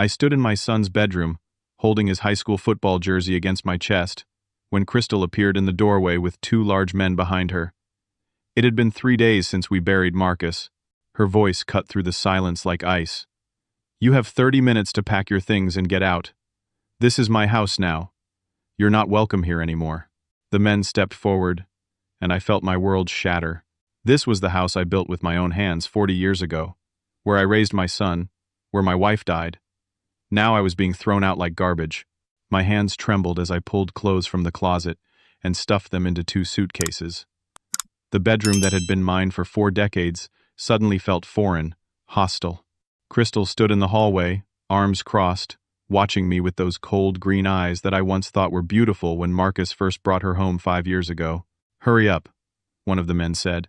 I stood in my son's bedroom, holding his high school football jersey against my chest, when Crystal appeared in the doorway with two large men behind her. It had been 3 days since we buried Marcus. Her voice cut through the silence like ice. "You have 30 minutes to pack your things and get out. This is my house now. You're not welcome here anymore." The men stepped forward, and I felt my world shatter. This was the house I built with my own hands 40 years ago, where I raised my son, where my wife died. Now I was being thrown out like garbage. My hands trembled as I pulled clothes from the closet and stuffed them into 2 suitcases. The bedroom that had been mine for 4 decades suddenly felt foreign, hostile. Crystal stood in the hallway, arms crossed, watching me with those cold green eyes that I once thought were beautiful when Marcus first brought her home 5 years ago. "Hurry up," one of the men said.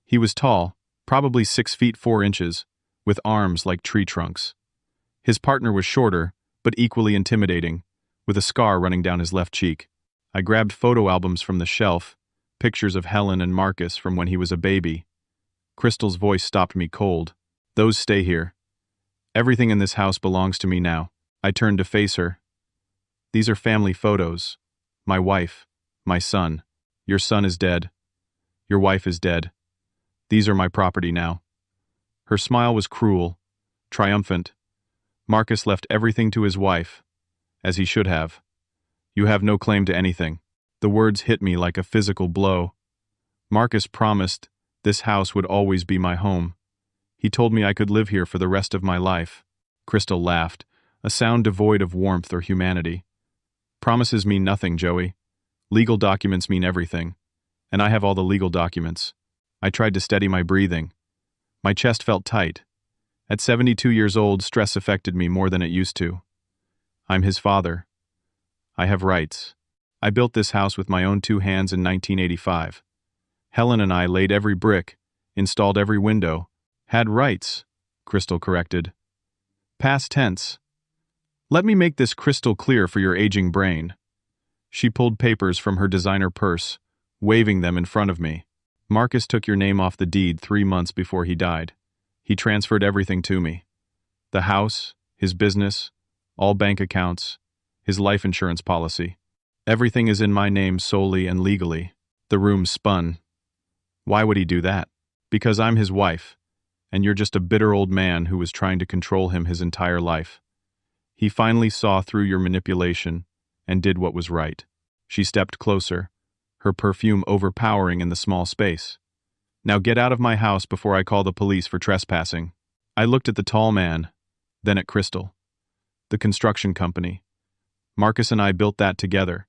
He was tall, probably 6 feet 4 inches, with arms like tree trunks. His partner was shorter, but equally intimidating, with a scar running down his left cheek. I grabbed photo albums from the shelf, pictures of Helen and Marcus from when he was a baby. Crystal's voice stopped me cold. "Those stay here. Everything in this house belongs to me now." I turned to face her. "These are family photos. My wife, my son. Your son is dead. Your wife is dead. These are my property now." Her smile was cruel, triumphant. "Marcus left everything to his wife, as he should have. You have no claim to anything." The words hit me like a physical blow. Marcus promised this house would always be my home. He told me I could live here for the rest of my life. Crystal laughed, a sound devoid of warmth or humanity. "Promises mean nothing, Joey. Legal documents mean everything. And I have all the legal documents." I tried to steady my breathing. My chest felt tight. At 72 years old, stress affected me more than it used to. "I'm his father. I have rights. I built this house with my own 2 hands in 1985. Helen and I laid every brick, installed every window. Had rights," Crystal corrected. "Past tense. Let me make this crystal clear for your aging brain." She pulled papers from her designer purse, waving them in front of me. "Marcus took your name off the deed 3 months before he died. He transferred everything to me. The house, his business, all bank accounts, his life insurance policy. Everything is in my name solely and legally." The room spun. "Why would he do that?" "Because I'm his wife, and you're just a bitter old man who was trying to control him his entire life. He finally saw through your manipulation and did what was right." She stepped closer, her perfume overpowering in the small space. "Now get out of my house before I call the police for trespassing." I looked at the tall man, then at Crystal. "The construction company. Marcus and I built that together.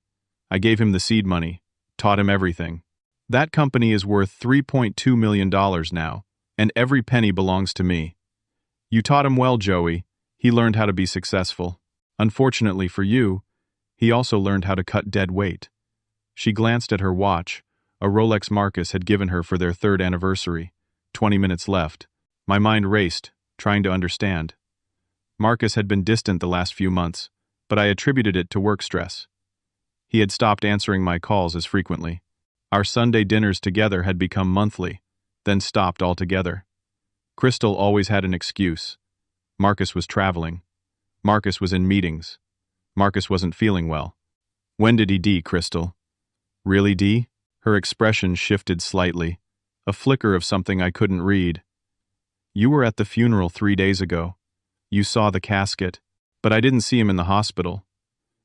I gave him the seed money, taught him everything. That company is worth $3.2 million now, and every penny belongs to me. You taught him well, Joey. He learned how to be successful. Unfortunately for you, he also learned how to cut dead weight." She glanced at her watch, a Rolex Marcus had given her for their 3rd anniversary. 20 minutes left. My mind raced, trying to understand. Marcus had been distant the last few months, but I attributed it to work stress. He had stopped answering my calls as frequently. Our Sunday dinners together had become monthly, then stopped altogether. Crystal always had an excuse. Marcus was traveling. Marcus was in meetings. Marcus wasn't feeling well. "When did he die, Crystal?" "Really, Dee?" Her expression shifted slightly, a flicker of something I couldn't read. "You were at the funeral 3 days ago. You saw the casket, but I didn't see him in the hospital.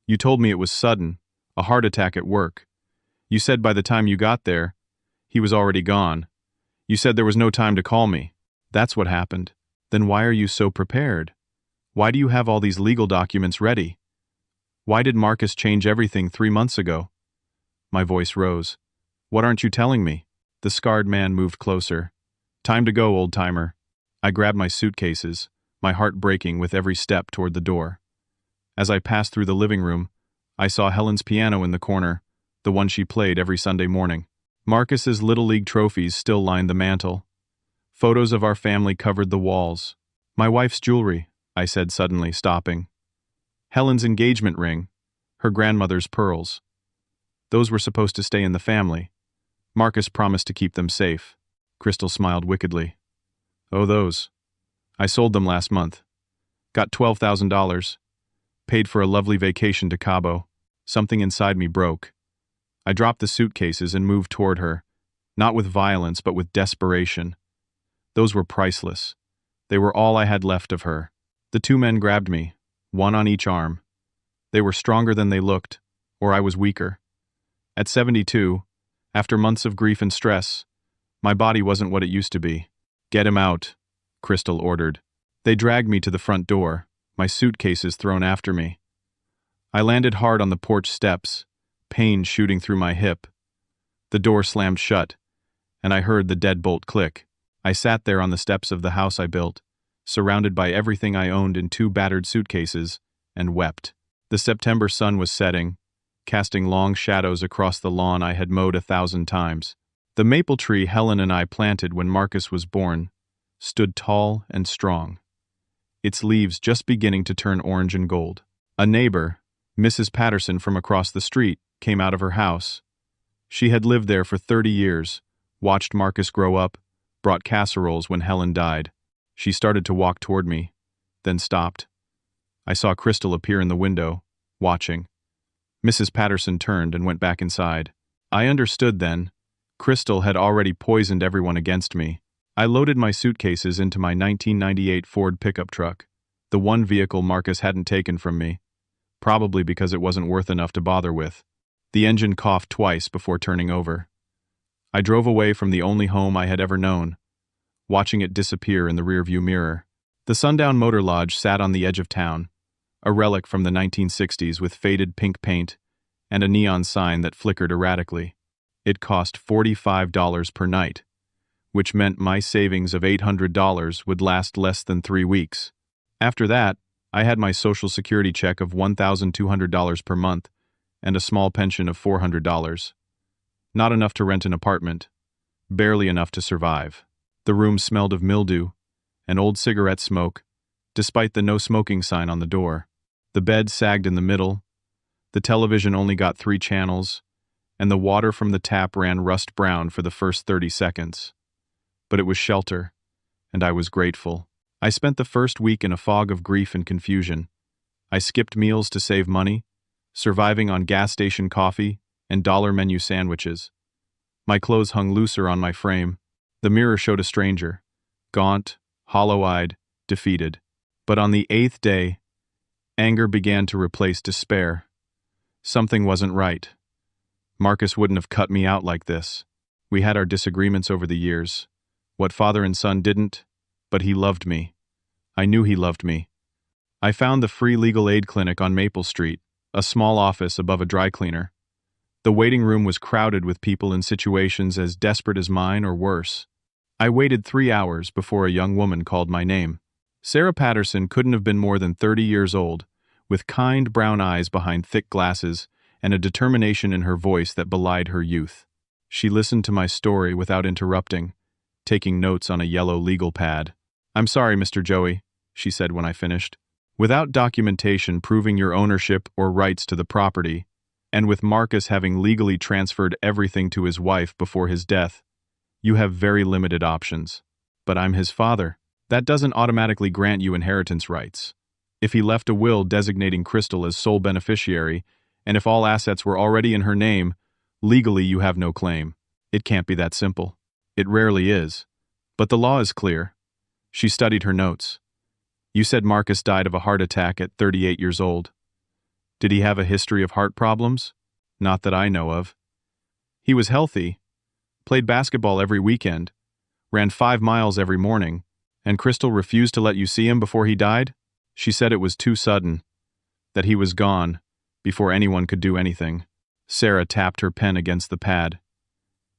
You told me it was sudden, a heart attack at work. You said by the time you got there, he was already gone. You said there was no time to call me. That's what happened. Then why are you so prepared? Why do you have all these legal documents ready? Why did Marcus change everything 3 months ago?" My voice rose. "What aren't you telling me?" The scarred man moved closer. "Time to go, old-timer." I grabbed my suitcases, my heart breaking with every step toward the door. As I passed through the living room, I saw Helen's piano in the corner, the one she played every Sunday morning. Marcus's Little League trophies still lined the mantel. Photos of our family covered the walls. "My wife's jewelry," I said suddenly, stopping. "Helen's engagement ring, her grandmother's pearls. Those were supposed to stay in the family. Marcus promised to keep them safe." Crystal smiled wickedly. "Oh, those. I sold them last month. Got $12,000. Paid for a lovely vacation to Cabo. Something inside me broke. I dropped the suitcases and moved toward her, not with violence but with desperation. Those were priceless. They were all I had left of her. The two men grabbed me, one on each arm. They were stronger than they looked, or I was weaker. At 72, after months of grief and stress, my body wasn't what it used to be. "Get him out," Crystal ordered. They dragged me to the front door, my suitcases thrown after me. I landed hard on the porch steps, pain shooting through my hip. The door slammed shut, and I heard the deadbolt click. I sat there on the steps of the house I built, surrounded by everything I owned in two battered suitcases, and wept. The September sun was setting, casting long shadows across the lawn I had mowed 1,000 times. The maple tree Helen and I planted when Marcus was born stood tall and strong, its leaves just beginning to turn orange and gold. A neighbor, Mrs. Patterson from across the street, came out of her house. She had lived there for 30 years, watched Marcus grow up, brought casseroles when Helen died. She started to walk toward me, then stopped. I saw Crystal appear in the window, watching. Mrs. Patterson turned and went back inside. I understood then. Crystal had already poisoned everyone against me. I loaded my suitcases into my 1998 Ford pickup truck, the one vehicle Marcus hadn't taken from me, probably because it wasn't worth enough to bother with. The engine coughed twice before turning over. I drove away from the only home I had ever known, watching it disappear in the rearview mirror. The Sundown Motor Lodge sat on the edge of town, a relic from the 1960s with faded pink paint and a neon sign that flickered erratically. It cost $45 per night, which meant my savings of $800 would last less than 3 weeks. After that, I had my Social Security check of $1,200 per month and a small pension of $400. Not enough to rent an apartment, barely enough to survive. The room smelled of mildew and old cigarette smoke, despite the no smoking sign on the door. The bed sagged in the middle, the television only got 3 channels, and the water from the tap ran rust brown for the first 30 seconds. But it was shelter, and I was grateful. I spent the first week in a fog of grief and confusion. I skipped meals to save money, surviving on gas station coffee and dollar menu sandwiches. My clothes hung looser on my frame. The mirror showed a stranger, gaunt, hollow-eyed, defeated. But on the 8th day, anger began to replace despair. Something wasn't right. Marcus wouldn't have cut me out like this. We had our disagreements over the years. What father and son didn't, but he loved me. I knew he loved me. I found the free legal aid clinic on Maple Street, a small office above a dry cleaner. The waiting room was crowded with people in situations as desperate as mine or worse. I waited 3 hours before a young woman called my name. Sarah Patterson couldn't have been more than 30 years old, with kind brown eyes behind thick glasses and a determination in her voice that belied her youth. She listened to my story without interrupting, taking notes on a yellow legal pad. "I'm sorry, Mr. Joey," she said when I finished. "Without documentation proving your ownership or rights to the property, and with Marcus having legally transferred everything to his wife before his death, you have very limited options. But I'm his father. That doesn't automatically grant you inheritance rights. If he left a will designating Crystal as sole beneficiary, and if all assets were already in her name, legally you have no claim. It can't be that simple. It rarely is. But the law is clear." She studied her notes. "You said Marcus died of a heart attack at 38 years old. Did he have a history of heart problems?" "Not that I know of. He was healthy, played basketball every weekend, ran 5 miles every morning, and Crystal refused to let you see him before he died?" She said it was too sudden, that he was gone, before anyone could do anything. Sarah tapped her pen against the pad.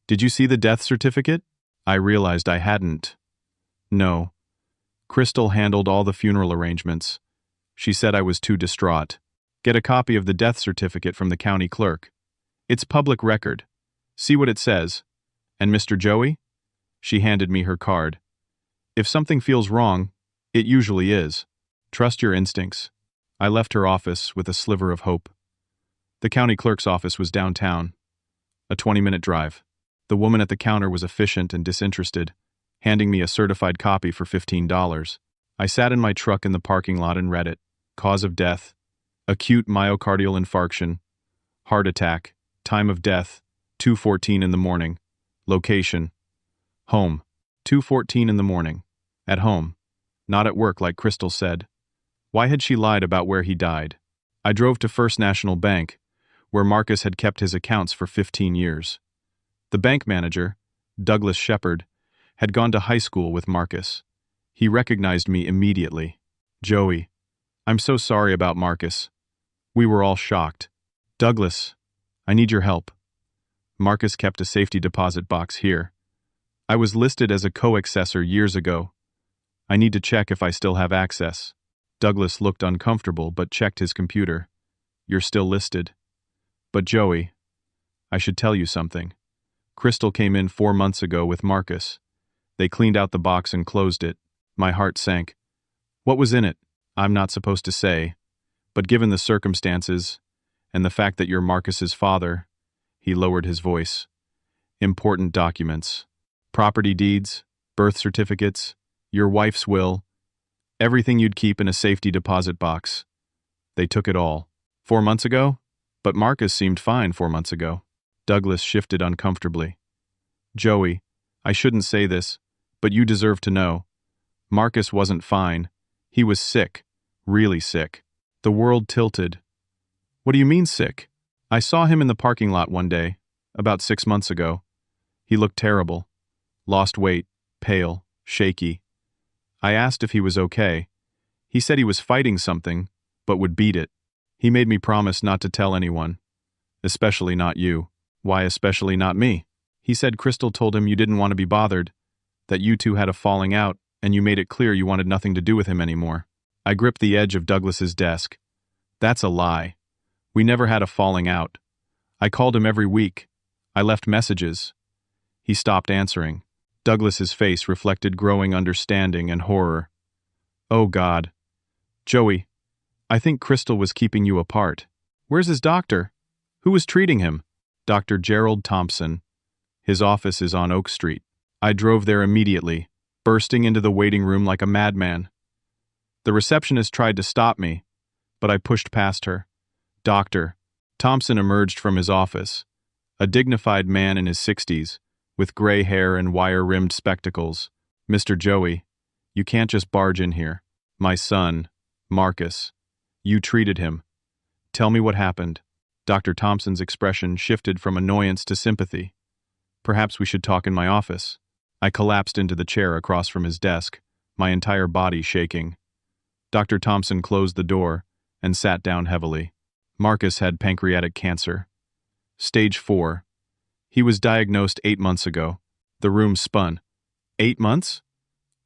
"Did you see the death certificate?" I realized I hadn't. "No. Crystal handled all the funeral arrangements. She said I was too distraught. Get a copy of the death certificate from the county clerk. It's public record. See what it says. And Mr. Joey?" She handed me her card. "If something feels wrong, it usually is. Trust your instincts." I left her office with a sliver of hope. The county clerk's office was downtown, a 20-minute drive. The woman at the counter was efficient and disinterested, handing me a certified copy for $15. I sat in my truck in the parking lot and read it. Cause of death: acute myocardial infarction. Heart attack. Time of death: 2:14 in the morning. Location: home. 2:14 in the morning. At home. Not at work like Crystal said. Why had she lied about where he died? I drove to First National Bank, where Marcus had kept his accounts for 15 years. The bank manager, Douglas Shepard, had gone to high school with Marcus. He recognized me immediately. "Joey, I'm so sorry about Marcus." We were all shocked. "Douglas, I need your help." Marcus kept a safety deposit box here. "I was listed as a co-accessor years ago. I need to check if I still have access." Douglas looked uncomfortable but checked his computer. "You're still listed. But Joey, I should tell you something. Crystal came in 4 months ago with Marcus. They cleaned out the box and closed it." My heart sank. "What was in it?" "I'm not supposed to say, but given the circumstances, and the fact that you're Marcus's father," he lowered his voice. "Important documents. Property deeds, birth certificates, your wife's will, everything you'd keep in a safety deposit box. They took it all. 4 months ago? But Marcus seemed fine 4 months ago." Douglas shifted uncomfortably. "Joey, I shouldn't say this, but you deserve to know. Marcus wasn't fine. He was sick. Really sick." The world tilted. "What do you mean sick?" "I saw him in the parking lot one day, about 6 months ago. He looked terrible. Lost weight, pale, shaky. I asked if he was okay. He said he was fighting something, but would beat it. He made me promise not to tell anyone. Especially not you." "Why especially not me?" "He said Crystal told him you didn't want to be bothered, that you two had a falling out, and you made it clear you wanted nothing to do with him anymore." I gripped the edge of Douglas's desk. "That's a lie. We never had a falling out. I called him every week. I left messages." He stopped answering. Douglas's face reflected growing understanding and horror. "Oh God. Joey, I think Crystal was keeping you apart. Where's his doctor? Who was treating him?" "Dr. Gerald Thompson. His office is on Oak Street." I drove there immediately, bursting into the waiting room like a madman. The receptionist tried to stop me, but I pushed past her. "Doctor." Thompson emerged from his office, a dignified man in his 60s, with gray hair and wire-rimmed spectacles. "Mr. Joey, you can't just barge in here. My son, Marcus. You treated him. Tell me what happened." Dr. Thompson's expression shifted from annoyance to sympathy. "Perhaps we should talk in my office." I collapsed into the chair across from his desk, my entire body shaking. Dr. Thompson closed the door and sat down heavily. Marcus had pancreatic cancer. Stage 4. He was diagnosed 8 months ago. The room spun. 8 months?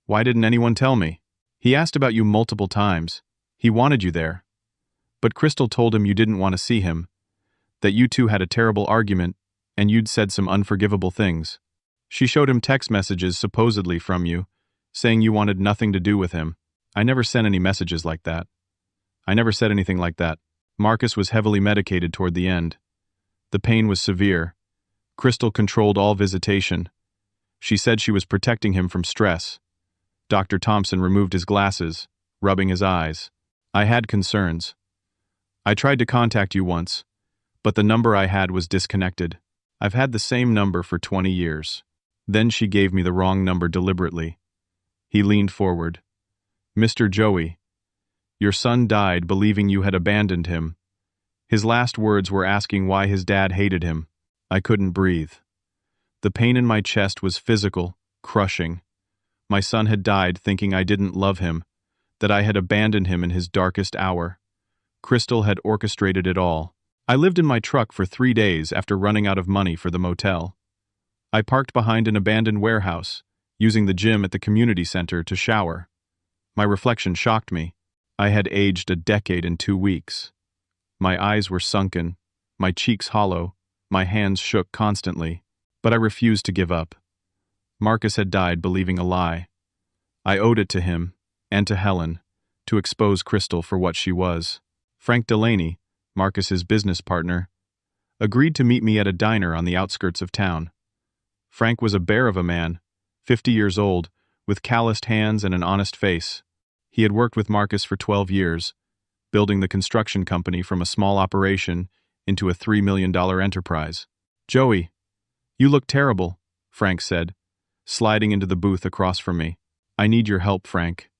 Why didn't anyone tell me? He asked about you multiple times. He wanted you there. But Crystal told him you didn't want to see him, that you two had a terrible argument, and you'd said some unforgivable things. She showed him text messages supposedly from you, saying you wanted nothing to do with him. I never sent any messages like that. I never said anything like that. Marcus was heavily medicated toward the end. The pain was severe. Crystal controlled all visitation. She said she was protecting him from stress. Dr. Thompson removed his glasses, rubbing his eyes. I had concerns. I tried to contact you once, but the number I had was disconnected. I've had the same number for 20 years. Then she gave me the wrong number deliberately. He leaned forward. "Mr. Joey, your son died believing you had abandoned him. His last words were asking why his dad hated him." I couldn't breathe. The pain in my chest was physical, crushing. My son had died thinking I didn't love him, that I had abandoned him in his darkest hour. Crystal had orchestrated it all. I lived in my truck for 3 days after running out of money for the motel. I parked behind an abandoned warehouse, using the gym at the community center to shower. My reflection shocked me. I had aged a decade in 2 weeks. My eyes were sunken, my cheeks hollow, my hands shook constantly, but I refused to give up. Marcus had died believing a lie. I owed it to him, and to Helen, to expose Crystal for what she was. Frank Delaney, Marcus's business partner, agreed to meet me at a diner on the outskirts of town. Frank was a bear of a man, 50 years old, with calloused hands and an honest face. He had worked with Marcus for 12 years, building the construction company from a small operation into a $3 million enterprise. "Joey, you look terrible," Frank said, sliding into the booth across from me. "I need your help, Frank.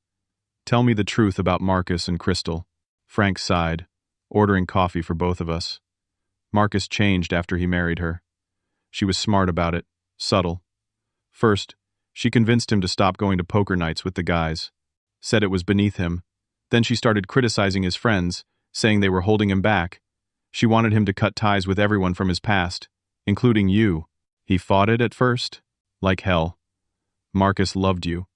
Tell me the truth about Marcus and Crystal." Frank sighed, ordering coffee for both of us. Marcus changed after he married her. She was smart about it, subtle. First, she convinced him to stop going to poker nights with the guys, said it was beneath him. Then she started criticizing his friends, saying they were holding him back. She wanted him to cut ties with everyone from his past, including you. He fought it at first, like hell. Marcus loved you.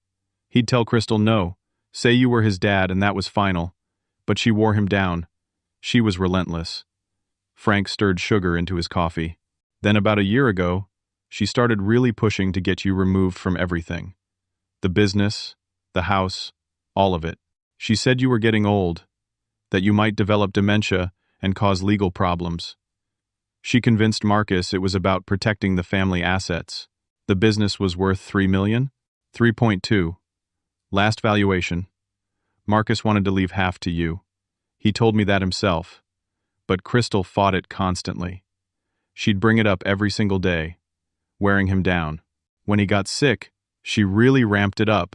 He'd tell Crystal no, say you were his dad and that was final. But she wore him down. She was relentless. Frank stirred sugar into his coffee. Then about a year ago, she started really pushing to get you removed from everything. The business, the house, all of it. She said you were getting old, that you might develop dementia and cause legal problems. She convinced Marcus it was about protecting the family assets. The business was worth $3 million? 3.2. Last valuation. Marcus wanted to leave half to you. He told me that himself. But Crystal fought it constantly. She'd bring it up every single day, wearing him down. When he got sick, she really ramped it up.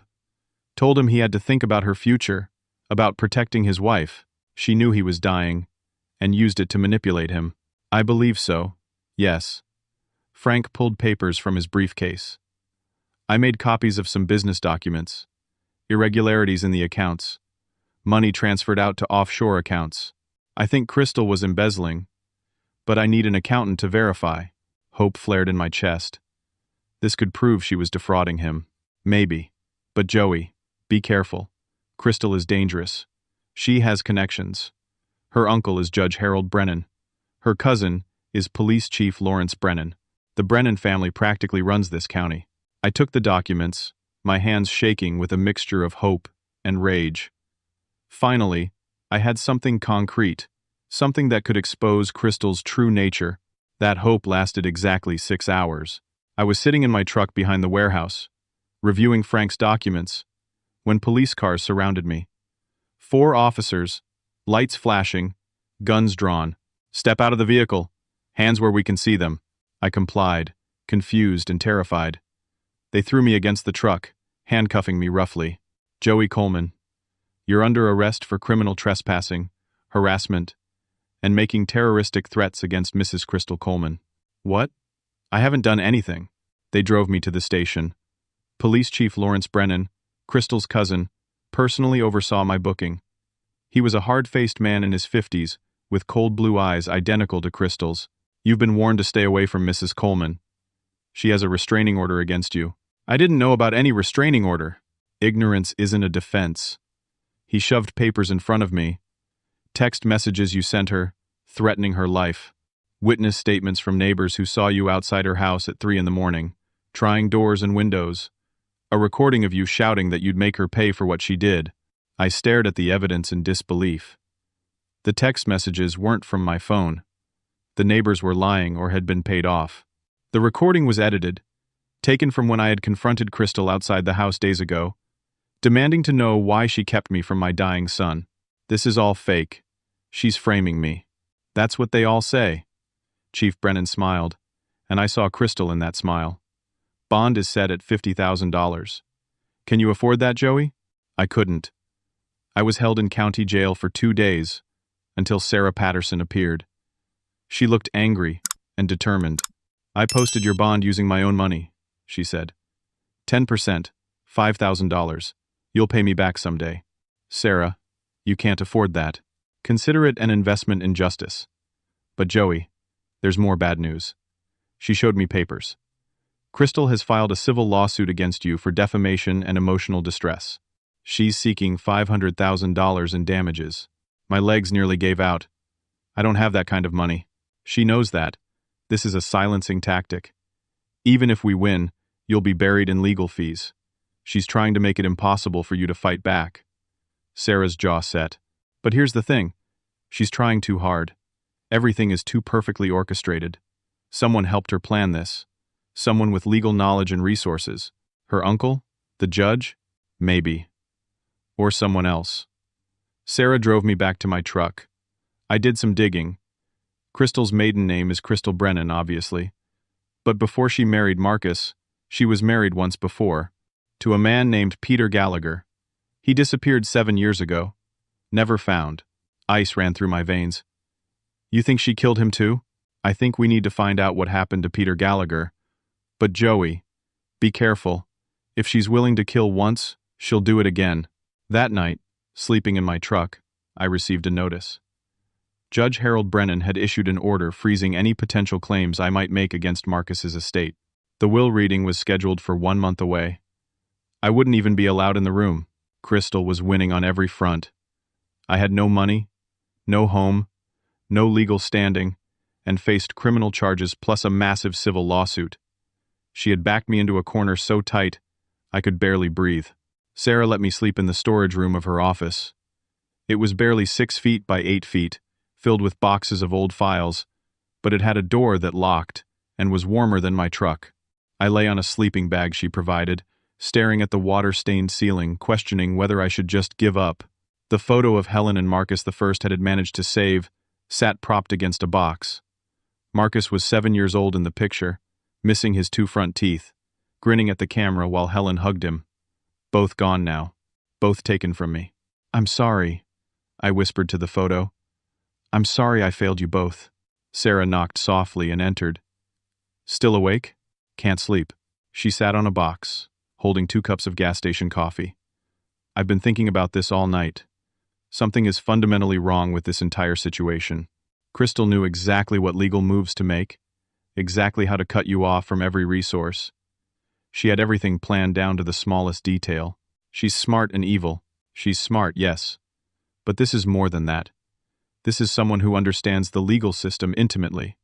Told him he had to think about her future, about protecting his wife. She knew he was dying, and used it to manipulate him. I believe so, yes. Frank pulled papers from his briefcase. I made copies of some business documents, irregularities in the accounts, money transferred out to offshore accounts. I think Crystal was embezzling, but I need an accountant to verify. Hope flared in my chest. This could prove she was defrauding him. Maybe. But Joey, be careful. Crystal is dangerous. She has connections. Her uncle is Judge Harold Brennan. Her cousin is Police Chief Lawrence Brennan. The Brennan family practically runs this county. I took the documents, my hands shaking with a mixture of hope and rage. Finally, I had something concrete, something that could expose Crystal's true nature. That hope lasted exactly 6 hours. I was sitting in my truck behind the warehouse, reviewing Frank's documents, when police cars surrounded me. 4 officers, lights flashing, guns drawn. "Step out of the vehicle. Hands where we can see them." I complied, confused and terrified. They threw me against the truck, handcuffing me roughly. "Joey Coleman, you're under arrest for criminal trespassing, harassment, and making terroristic threats against Mrs. Crystal Coleman." "What? I haven't done anything." They drove me to the station. Police Chief Lawrence Brennan, Crystal's cousin, personally oversaw my booking. He was a hard-faced man in his 50s, with cold blue eyes identical to Crystal's. "You've been warned to stay away from Mrs. Coleman. She has a restraining order against you." I didn't know about any restraining order. Ignorance isn't a defense. He shoved papers in front of me. Text messages you sent her, threatening her life. Witness statements from neighbors who saw you outside her house at 3 a.m, trying doors and windows. A recording of you shouting that you'd make her pay for what she did. I stared at the evidence in disbelief. The text messages weren't from my phone. The neighbors were lying or had been paid off. The recording was edited, taken from when I had confronted Crystal outside the house days ago, demanding to know why she kept me from my dying son. "This is all fake. She's framing me." "That's what they all say." Chief Brennan smiled, and I saw Crystal in that smile. "Bond is set at $50,000. Can you afford that, Joey?" I couldn't. I was held in county jail for 2 days, until Sarah Patterson appeared. She looked angry and determined. "I posted your bond using my own money," she said. 10%, $5,000. You'll pay me back someday." "Sarah, you can't afford that. Consider it an investment in justice." "But Joey, there's more bad news." She showed me papers. "Crystal has filed a civil lawsuit against you for defamation and emotional distress. She's seeking $500,000 in damages." My legs nearly gave out. I don't have that kind of money. She knows that. This is a silencing tactic. Even if we win, you'll be buried in legal fees. She's trying to make it impossible for you to fight back. Sarah's jaw set. But here's the thing. She's trying too hard. Everything is too perfectly orchestrated. Someone helped her plan this. Someone with legal knowledge and resources. Her uncle? The judge? Maybe. Or someone else. Sarah drove me back to my truck. I did some digging. Crystal's maiden name is Crystal Brennan, obviously. But before she married Marcus, she was married once before, to a man named Peter Gallagher. He disappeared 7 years ago. Never found. Ice ran through my veins. You think she killed him too? I think we need to find out what happened to Peter Gallagher. But Joey, be careful. If she's willing to kill once, she'll do it again. That night, sleeping in my truck, I received a notice. Judge Harold Brennan had issued an order freezing any potential claims I might make against Marcus's estate. The will reading was scheduled for 1 month away. I wouldn't even be allowed in the room. Crystal was winning on every front. I had no money, no home, no legal standing, and faced criminal charges plus a massive civil lawsuit. She had backed me into a corner so tight, I could barely breathe. Sarah let me sleep in the storage room of her office. It was barely 6 feet by 8 feet, filled with boxes of old files, but it had a door that locked and was warmer than my truck. I lay on a sleeping bag she provided, staring at the water-stained ceiling, questioning whether I should just give up. The photo of Helen and Marcus I had managed to save sat propped against a box. Marcus was 7 years old in the picture, missing his 2 front teeth, grinning at the camera while Helen hugged him. Both gone now. Both taken from me. I'm sorry, I whispered to the photo. I'm sorry I failed you both. Sarah knocked softly and entered. Still awake? Can't sleep. She sat on a box, holding 2 cups of gas station coffee. I've been thinking about this all night. Something is fundamentally wrong with this entire situation. Crystal knew exactly what legal moves to make, exactly how to cut you off from every resource. She had everything planned down to the smallest detail. She's smart and evil. She's smart, yes. But this is more than that. This is someone who understands the legal system intimately,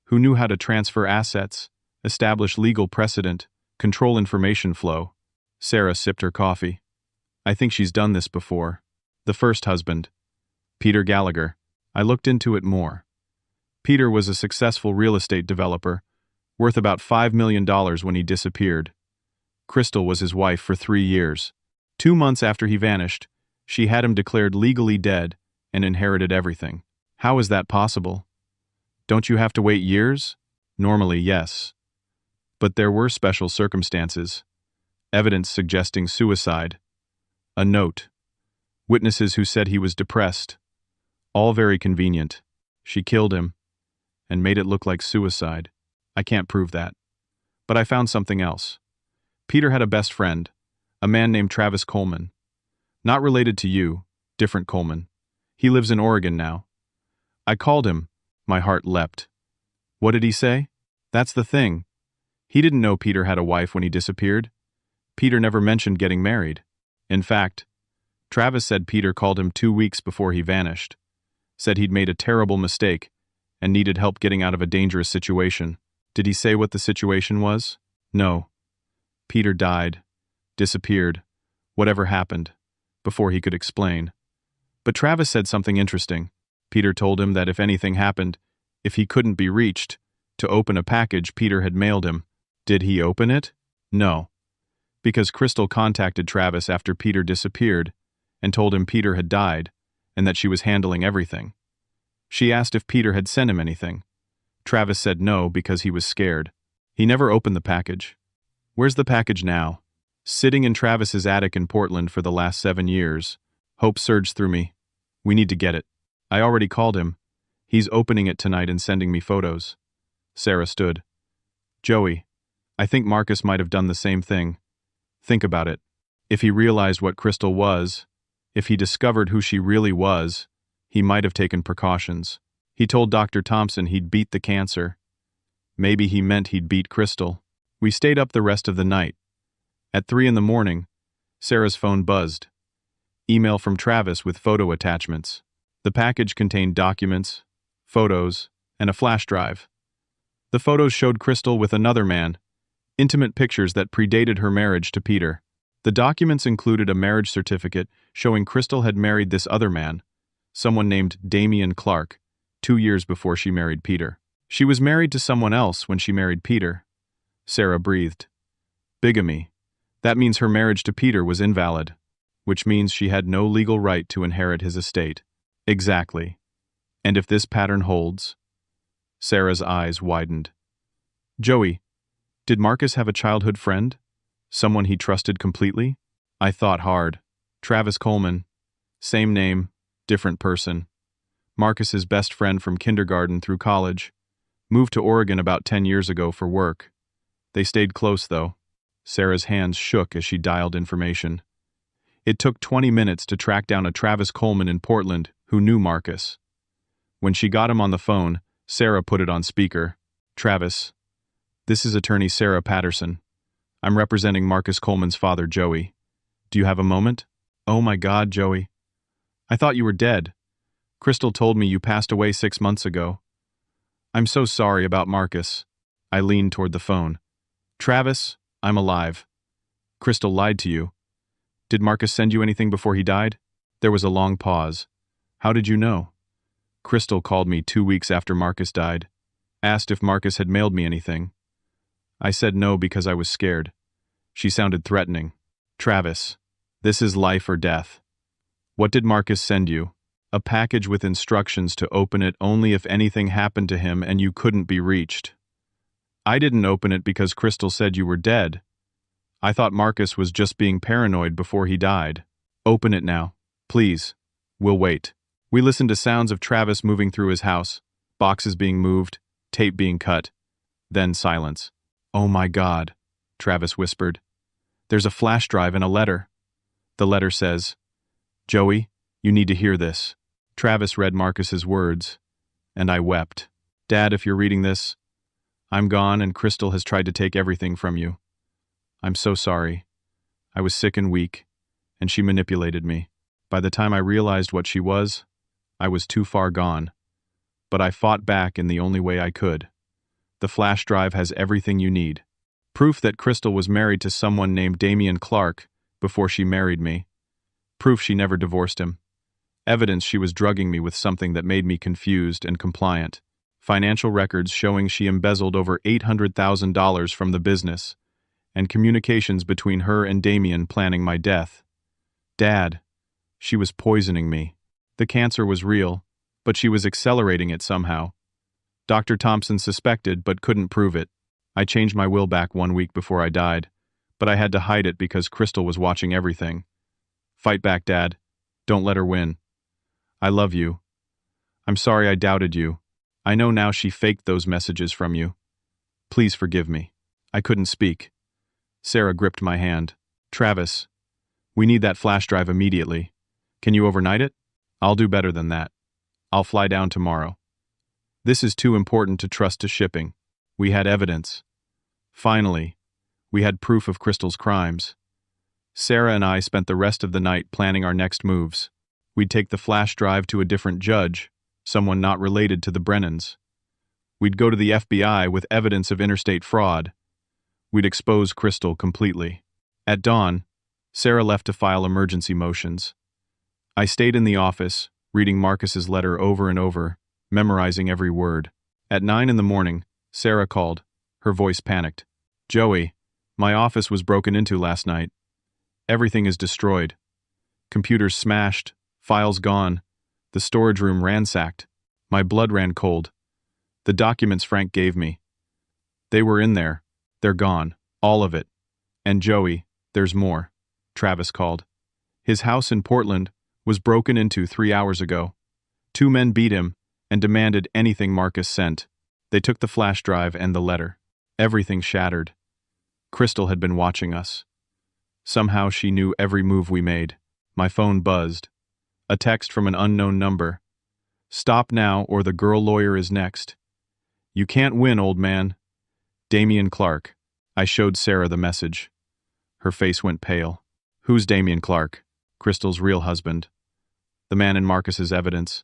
who knew how to transfer assets, establish legal precedent, control information flow. Sarah sipped her coffee. I think she's done this before. The first husband, Peter Gallagher. I looked into it more. Peter was a successful real estate developer, worth about $5 million when he disappeared. Crystal was his wife for 3 years. 2 months after he vanished, she had him declared legally dead and inherited everything. How is that possible? Don't you have to wait years? Normally, yes. But there were special circumstances. Evidence suggesting suicide. A note. Witnesses who said he was depressed. All very convenient. She killed him and made it look like suicide. I can't prove that. But I found something else. Peter had a best friend, a man named Travis Coleman. Not related to you, different Coleman. He lives in Oregon now. I called him. My heart leapt. What did he say? That's the thing. He didn't know Peter had a wife when he disappeared. Peter never mentioned getting married. In fact, Travis said Peter called him 2 weeks before he vanished. Said he'd made a terrible mistake and needed help getting out of a dangerous situation. Did he say what the situation was? No. Peter died, disappeared, whatever happened, before he could explain. But Travis said something interesting. Peter told him that if anything happened, if he couldn't be reached, to open a package Peter had mailed him. Did he open it? No. Because Crystal contacted Travis after Peter disappeared and told him Peter had died and that she was handling everything. She asked if Peter had sent him anything. Travis said no because he was scared. He never opened the package. Where's the package now? Sitting in Travis's attic in Portland for the last 7 years. Hope surged through me. We need to get it. I already called him. He's opening it tonight and sending me photos. Sarah stood. Joey, I think Marcus might have done the same thing. Think about it. If he realized what Crystal was, if he discovered who she really was, he might have taken precautions. He told Dr. Thompson he'd beat the cancer. Maybe he meant he'd beat Crystal. We stayed up the rest of the night. At 3 a.m, Sarah's phone buzzed. Email from Travis with photo attachments. The package contained documents, photos, and a flash drive. The photos showed Crystal with another man, intimate pictures that predated her marriage to Peter. The documents included a marriage certificate showing Crystal had married this other man, someone named Damian Clark, 2 years before she married Peter. She was married to someone else when she married Peter. Sarah breathed. Bigamy. That means her marriage to Peter was invalid. which means she had no legal right to inherit his estate. Exactly. And if this pattern holds? Sarah's eyes widened. Joey, did Marcus have a childhood friend? Someone he trusted completely? I thought hard. Travis Coleman. Same name, different person. Marcus's best friend from kindergarten through college. Moved to Oregon about 10 years ago for work. They stayed close, though. Sarah's hands shook as she dialed information. It took 20 minutes to track down a Travis Coleman in Portland who knew Marcus. When she got him on the phone, Sarah put it on speaker. Travis, this is attorney Sarah Patterson. I'm representing Marcus Coleman's father, Joey. Do you have a moment? Oh my God, Joey. I thought you were dead. Crystal told me you passed away 6 months ago. I'm so sorry about Marcus. I leaned toward the phone. Travis, I'm alive. Crystal lied to you. Did Marcus send you anything before he died? There was a long pause. How did you know? Crystal called me 2 weeks after Marcus died. Asked if Marcus had mailed me anything. I said no because I was scared. She sounded threatening. Travis, this is life or death. What did Marcus send you? A package with instructions to open it only if anything happened to him and you couldn't be reached. I didn't open it because Crystal said you were dead. I thought Marcus was just being paranoid before he died. Open it now, please. We'll wait. We listened to sounds of Travis moving through his house, boxes being moved, tape being cut. Then silence. Oh my God, Travis whispered. There's a flash drive and a letter. The letter says, Joey, you need to hear this. Travis read Marcus's words, and I wept. Dad, if you're reading this, I'm gone and Crystal has tried to take everything from you. I'm so sorry. I was sick and weak, and she manipulated me. By the time I realized what she was, I was too far gone. But I fought back in the only way I could. The flash drive has everything you need. Proof that Crystal was married to someone named Damian Clark before she married me. Proof she never divorced him. Evidence she was drugging me with something that made me confused and compliant. Financial records showing she embezzled over $800,000 from the business, and communications between her and Damian planning my death. Dad, she was poisoning me. The cancer was real, but she was accelerating it somehow. Dr. Thompson suspected but couldn't prove it. I changed my will back 1 week before I died, but I had to hide it because Crystal was watching everything. Fight back, Dad. Don't let her win. I love you. I'm sorry I doubted you. I know now she faked those messages from you. Please forgive me. I couldn't speak. Sarah gripped my hand. Travis, we need that flash drive immediately. Can you overnight it? I'll do better than that. I'll fly down tomorrow. This is too important to trust to shipping. We had evidence. Finally, we had proof of Crystal's crimes. Sarah and I spent the rest of the night planning our next moves. We'd take the flash drive to a different judge, someone not related to the Brennans. We'd go to the FBI with evidence of interstate fraud. We'd expose Crystal completely. At dawn, Sarah left to file emergency motions. I stayed in the office, reading Marcus's letter over and over, memorizing every word. At 9 in the morning, Sarah called, her voice panicked. Joey, my office was broken into last night. Everything is destroyed. Computers smashed, files gone, the storage room ransacked. My blood ran cold. The documents Frank gave me. They were in there. They're gone. All of it. And Joey, there's more. Travis called. His house in Portland was broken into 3 hours ago. 2 men beat him and demanded anything Marcus sent. They took the flash drive and the letter. Everything shattered. Crystal had been watching us. Somehow she knew every move we made. My phone buzzed. A text from an unknown number. Stop now or the girl lawyer is next. You can't win, old man. Damian Clark. I showed Sarah the message. Her face went pale. Who's Damian Clark? Crystal's real husband. The man in Marcus's evidence.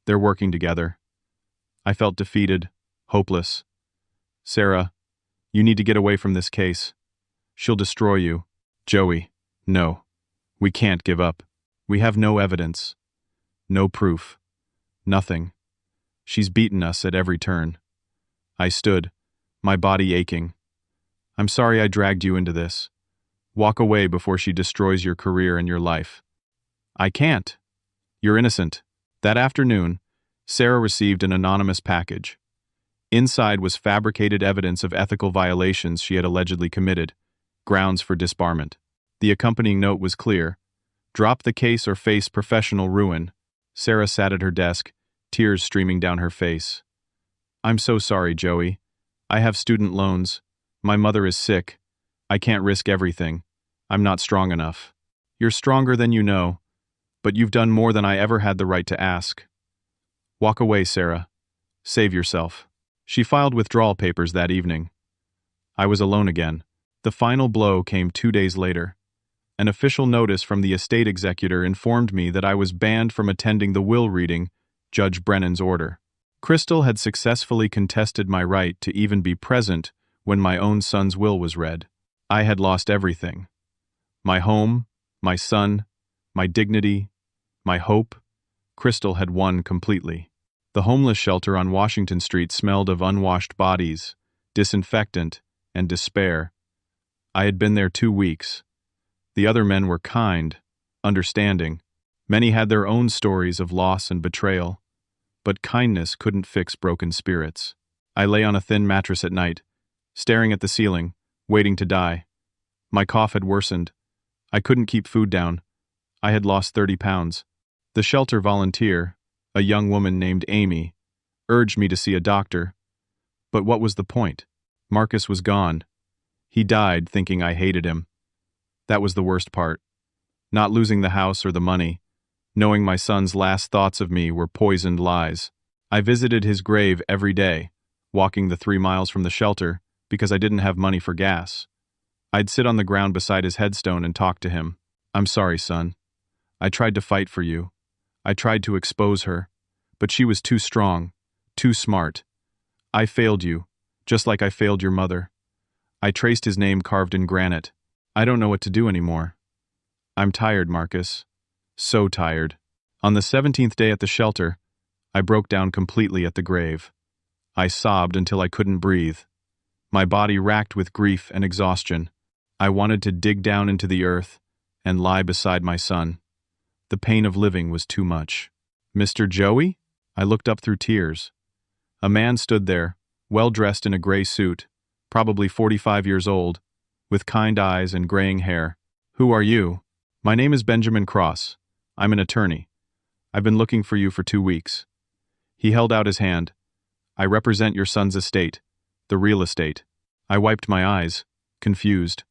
They're working together. I felt defeated, hopeless. Sarah, you need to get away from this case. She'll destroy you. Joey, no. We can't give up. We have no evidence. No proof. Nothing. She's beaten us at every turn. I stood, my body aching. I'm sorry I dragged you into this. Walk away before she destroys your career and your life. I can't. You're innocent. That afternoon, Sarah received an anonymous package. Inside was fabricated evidence of ethical violations she had allegedly committed, grounds for disbarment. The accompanying note was clear: drop the case or face professional ruin. Sarah sat at her desk, tears streaming down her face. I'm so sorry, Joey. I have student loans. My mother is sick. I can't risk everything. I'm not strong enough. You're stronger than you know, but you've done more than I ever had the right to ask. Walk away, Sarah. Save yourself. She filed withdrawal papers that evening. I was alone again. The final blow came 2 days later. An official notice from the estate executor informed me that I was banned from attending the will reading, Judge Brennan's order. Crystal had successfully contested my right to even be present when my own son's will was read. I had lost everything. My home, my son, my dignity, my hope. Crystal had won completely. The homeless shelter on Washington Street smelled of unwashed bodies, disinfectant, and despair. I had been there 2 weeks. The other men were kind, understanding. Many had their own stories of loss and betrayal. But kindness couldn't fix broken spirits. I lay on a thin mattress at night, staring at the ceiling, waiting to die. My cough had worsened. I couldn't keep food down. I had lost 30 pounds. The shelter volunteer, a young woman named Amy, urged me to see a doctor. But what was the point? Marcus was gone. He died thinking I hated him. That was the worst part. Not losing the house or the money, knowing my son's last thoughts of me were poisoned lies. I visited his grave every day, walking the 3 miles from the shelter because I didn't have money for gas. I'd sit on the ground beside his headstone and talk to him. I'm sorry, son. I tried to fight for you. I tried to expose her, but she was too strong, too smart. I failed you, just like I failed your mother. I traced his name carved in granite. I don't know what to do anymore. I'm tired, Marcus. So tired. On the 17th day at the shelter, I broke down completely at the grave. I sobbed until I couldn't breathe. My body racked with grief and exhaustion. I wanted to dig down into the earth and lie beside my son. The pain of living was too much. Mr. Joey? I looked up through tears. A man stood there, well-dressed in a gray suit, probably 45 years old, with kind eyes and graying hair. Who are you? My name is Benjamin Cross. I'm an attorney. I've been looking for you for 2 weeks. He held out his hand. I represent your son's estate, the real estate. I wiped my eyes, confused.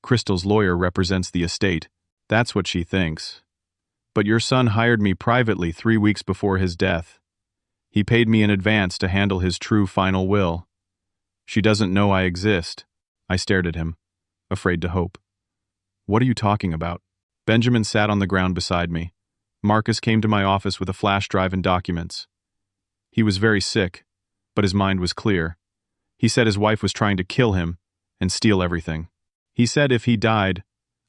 Crystal's lawyer represents the estate. That's what she thinks. But your son hired me privately 3 weeks before his death. He paid me in advance to handle his true final will. She doesn't know I exist. I stared at him, afraid to hope. What are you talking about? Benjamin sat on the ground beside me. Marcus came to my office with a flash drive and documents. He was very sick, but his mind was clear. He said his wife was trying to kill him and steal everything. He said if he died,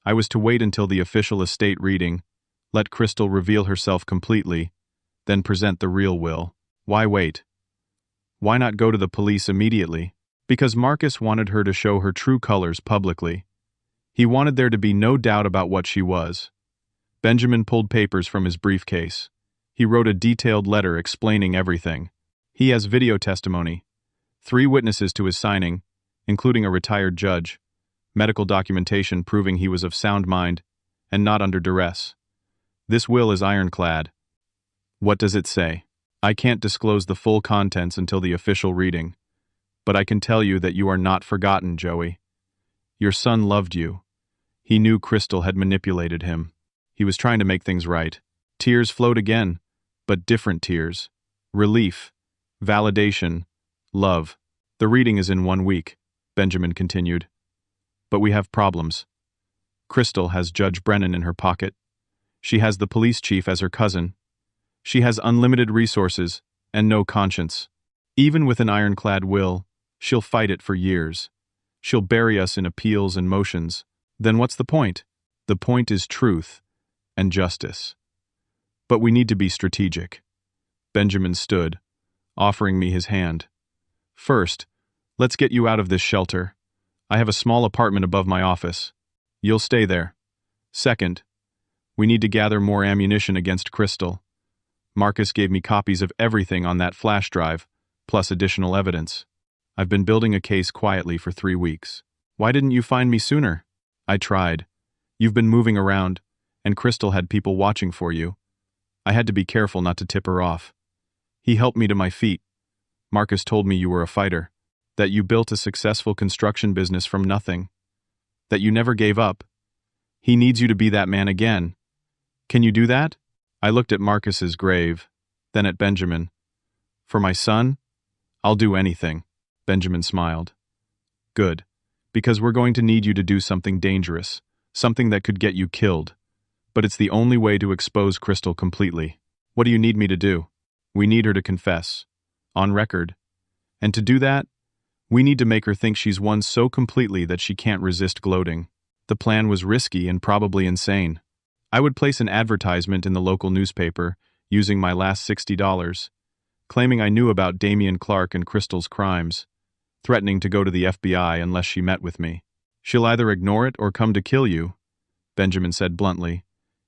I was to wait until the official estate reading, let Crystal reveal herself completely, then present the real will. Why wait? Why not go to the police immediately? Because Marcus wanted her to show her true colors publicly. He wanted there to be no doubt about what she was. Benjamin pulled papers from his briefcase. He wrote a detailed letter explaining everything. He has video testimony, 3 witnesses to his signing, including a retired judge, medical documentation proving he was of sound mind and not under duress. This will is ironclad. What does it say? I can't disclose the full contents until the official reading, but I can tell you that you are not forgotten, Joey. Your son loved you. He knew Crystal had manipulated him. He was trying to make things right. Tears flowed again, but different tears. Relief, validation, love. The reading is in 1 week, Benjamin continued. But we have problems. Crystal has Judge Brennan in her pocket. She has the police chief as her cousin. She has unlimited resources and no conscience. Even with an ironclad will, she'll fight it for years. She'll bury us in appeals and motions. Then what's the point? The point is truth and justice. But we need to be strategic. Benjamin stood, offering me his hand. First, let's get you out of this shelter. I have a small apartment above my office. You'll stay there. Second, we need to gather more ammunition against Crystal. Marcus gave me copies of everything on that flash drive, plus additional evidence. I've been building a case quietly for 3 weeks. Why didn't you find me sooner? I tried. You've been moving around, and Crystal had people watching for you. I had to be careful not to tip her off. He helped me to my feet. Marcus told me you were a fighter, that you built a successful construction business from nothing, that you never gave up. He needs you to be that man again. Can you do that? I looked at Marcus's grave, then at Benjamin. For my son? I'll do anything. Benjamin smiled. Good, because we're going to need you to do something dangerous, something that could get you killed. But it's the only way to expose Crystal completely. What do you need me to do? We need her to confess. On record. And to do that, we need to make her think she's won so completely that she can't resist gloating. The plan was risky and probably insane. I would place an advertisement in the local newspaper, using my last $60, claiming I knew about Damian Clark and Crystal's crimes, threatening to go to the FBI unless she met with me. She'll either ignore it or come to kill you, Benjamin said bluntly.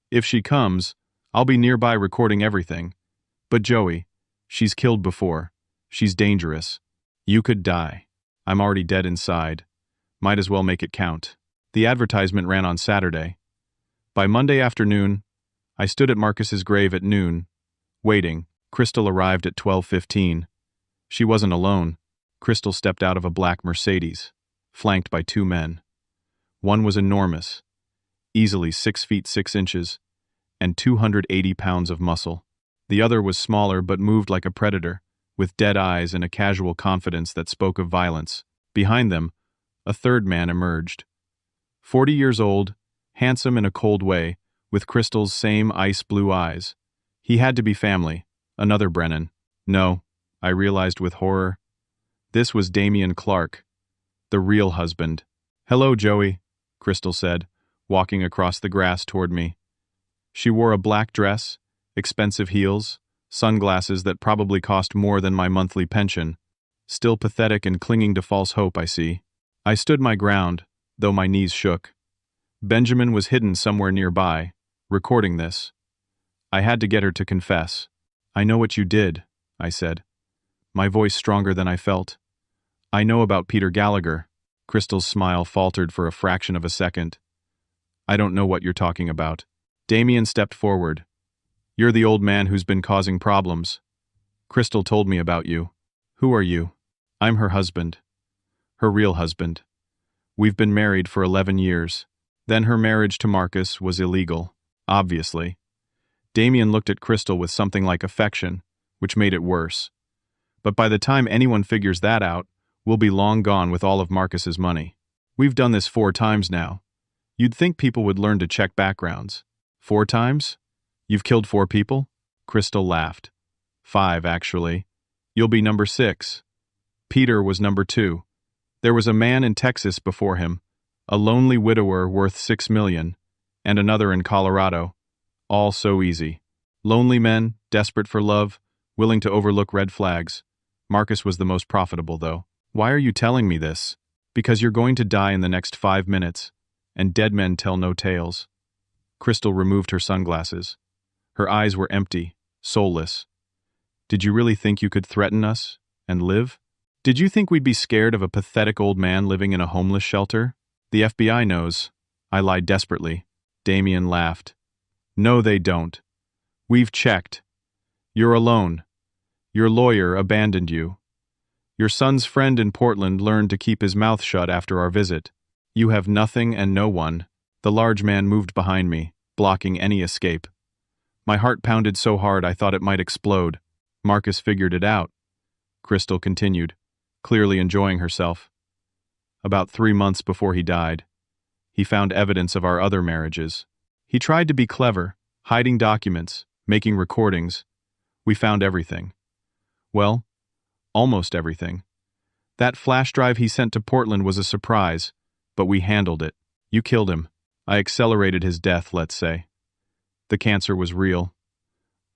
If she comes, I'll be nearby recording everything. But Joey, she's killed before. She's dangerous. You could die. I'm already dead inside. Might as well make it count. The advertisement ran on Saturday. By Monday afternoon, I stood at Marcus's grave at noon, waiting. Crystal arrived at 12:15. She wasn't alone. Crystal stepped out of a black Mercedes, flanked by 2 men. One was enormous, easily 6 feet 6 inches, and 280 pounds of muscle. The other was smaller but moved like a predator, with dead eyes and a casual confidence that spoke of violence. Behind them, a third man emerged. 40 years old, handsome in a cold way, with Crystal's same ice-blue eyes. He had to be family, another Brennan. No, I realized with horror. This was Damian Clark, the real husband. Hello, Joey, Crystal said, walking across the grass toward me. She wore a black dress, expensive heels, sunglasses that probably cost more than my monthly pension. Still pathetic and clinging to false hope, I see. I stood my ground, though my knees shook. Benjamin was hidden somewhere nearby, recording this. I had to get her to confess. I know what you did, I said, my voice stronger than I felt. I know about Peter Gallagher. Crystal's smile faltered for a fraction of a second. I don't know what you're talking about. Damian stepped forward. You're the old man who's been causing problems. Crystal told me about you. Who are you? I'm her husband. Her real husband. We've been married for 11 years. Then her marriage to Marcus was illegal, obviously. Damian looked at Crystal with something like affection, which made it worse. But by the time anyone figures that out, we'll be long gone with all of Marcus's money. We've done this 4 times now. You'd think people would learn to check backgrounds. 4 times? You've killed 4 people? Crystal laughed. 5, actually. You'll be number 6. Peter was number 2. There was a man in Texas before him, a lonely widower worth $6 million, and another in Colorado. All so easy. Lonely men, desperate for love, willing to overlook red flags. Marcus was the most profitable, though. Why are you telling me this? Because you're going to die in the next 5 minutes, and dead men tell no tales. Crystal removed her sunglasses. Her eyes were empty, soulless. Did you really think you could threaten us and live? Did you think we'd be scared of a pathetic old man living in a homeless shelter? The FBI knows. I lied desperately. Damian laughed. No, they don't. We've checked. You're alone. Your lawyer abandoned you. Your son's friend in Portland learned to keep his mouth shut after our visit. You have nothing and no one. The large man moved behind me, blocking any escape. My heart pounded so hard I thought it might explode. Marcus figured it out. Crystal continued, clearly enjoying herself. About 3 months before he died, he found evidence of our other marriages. He tried to be clever, hiding documents, making recordings. We found everything. Well, almost everything. That flash drive he sent to Portland was a surprise, but we handled it. You killed him. I accelerated his death, let's say. The cancer was real.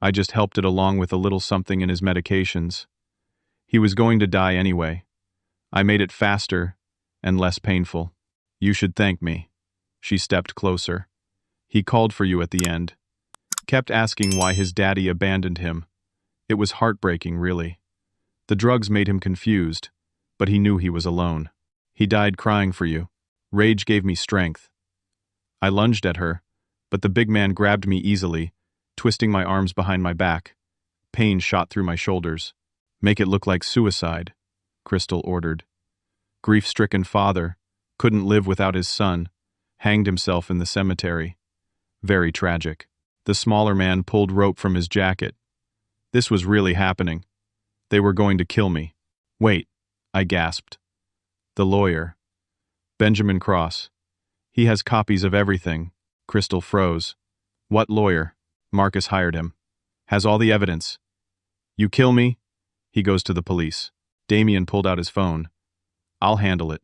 I just helped it along with a little something in his medications. He was going to die anyway. I made it faster and less painful. You should thank me. She stepped closer. He called for you at the end. Kept asking why his daddy abandoned him. It was heartbreaking, really. The drugs made him confused, but he knew he was alone. He died crying for you. Rage gave me strength. I lunged at her, but the big man grabbed me easily, twisting my arms behind my back. Pain shot through my shoulders. Make it look like suicide, Crystal ordered. Grief-stricken father, couldn't live without his son, hanged himself in the cemetery. Very tragic. The smaller man pulled rope from his jacket. This was really happening. They were going to kill me. Wait, I gasped. The lawyer. Benjamin Cross. He has copies of everything. Crystal froze. What lawyer? Marcus hired him. Has all the evidence. You kill me? He goes to the police. Damien pulled out his phone. I'll handle it.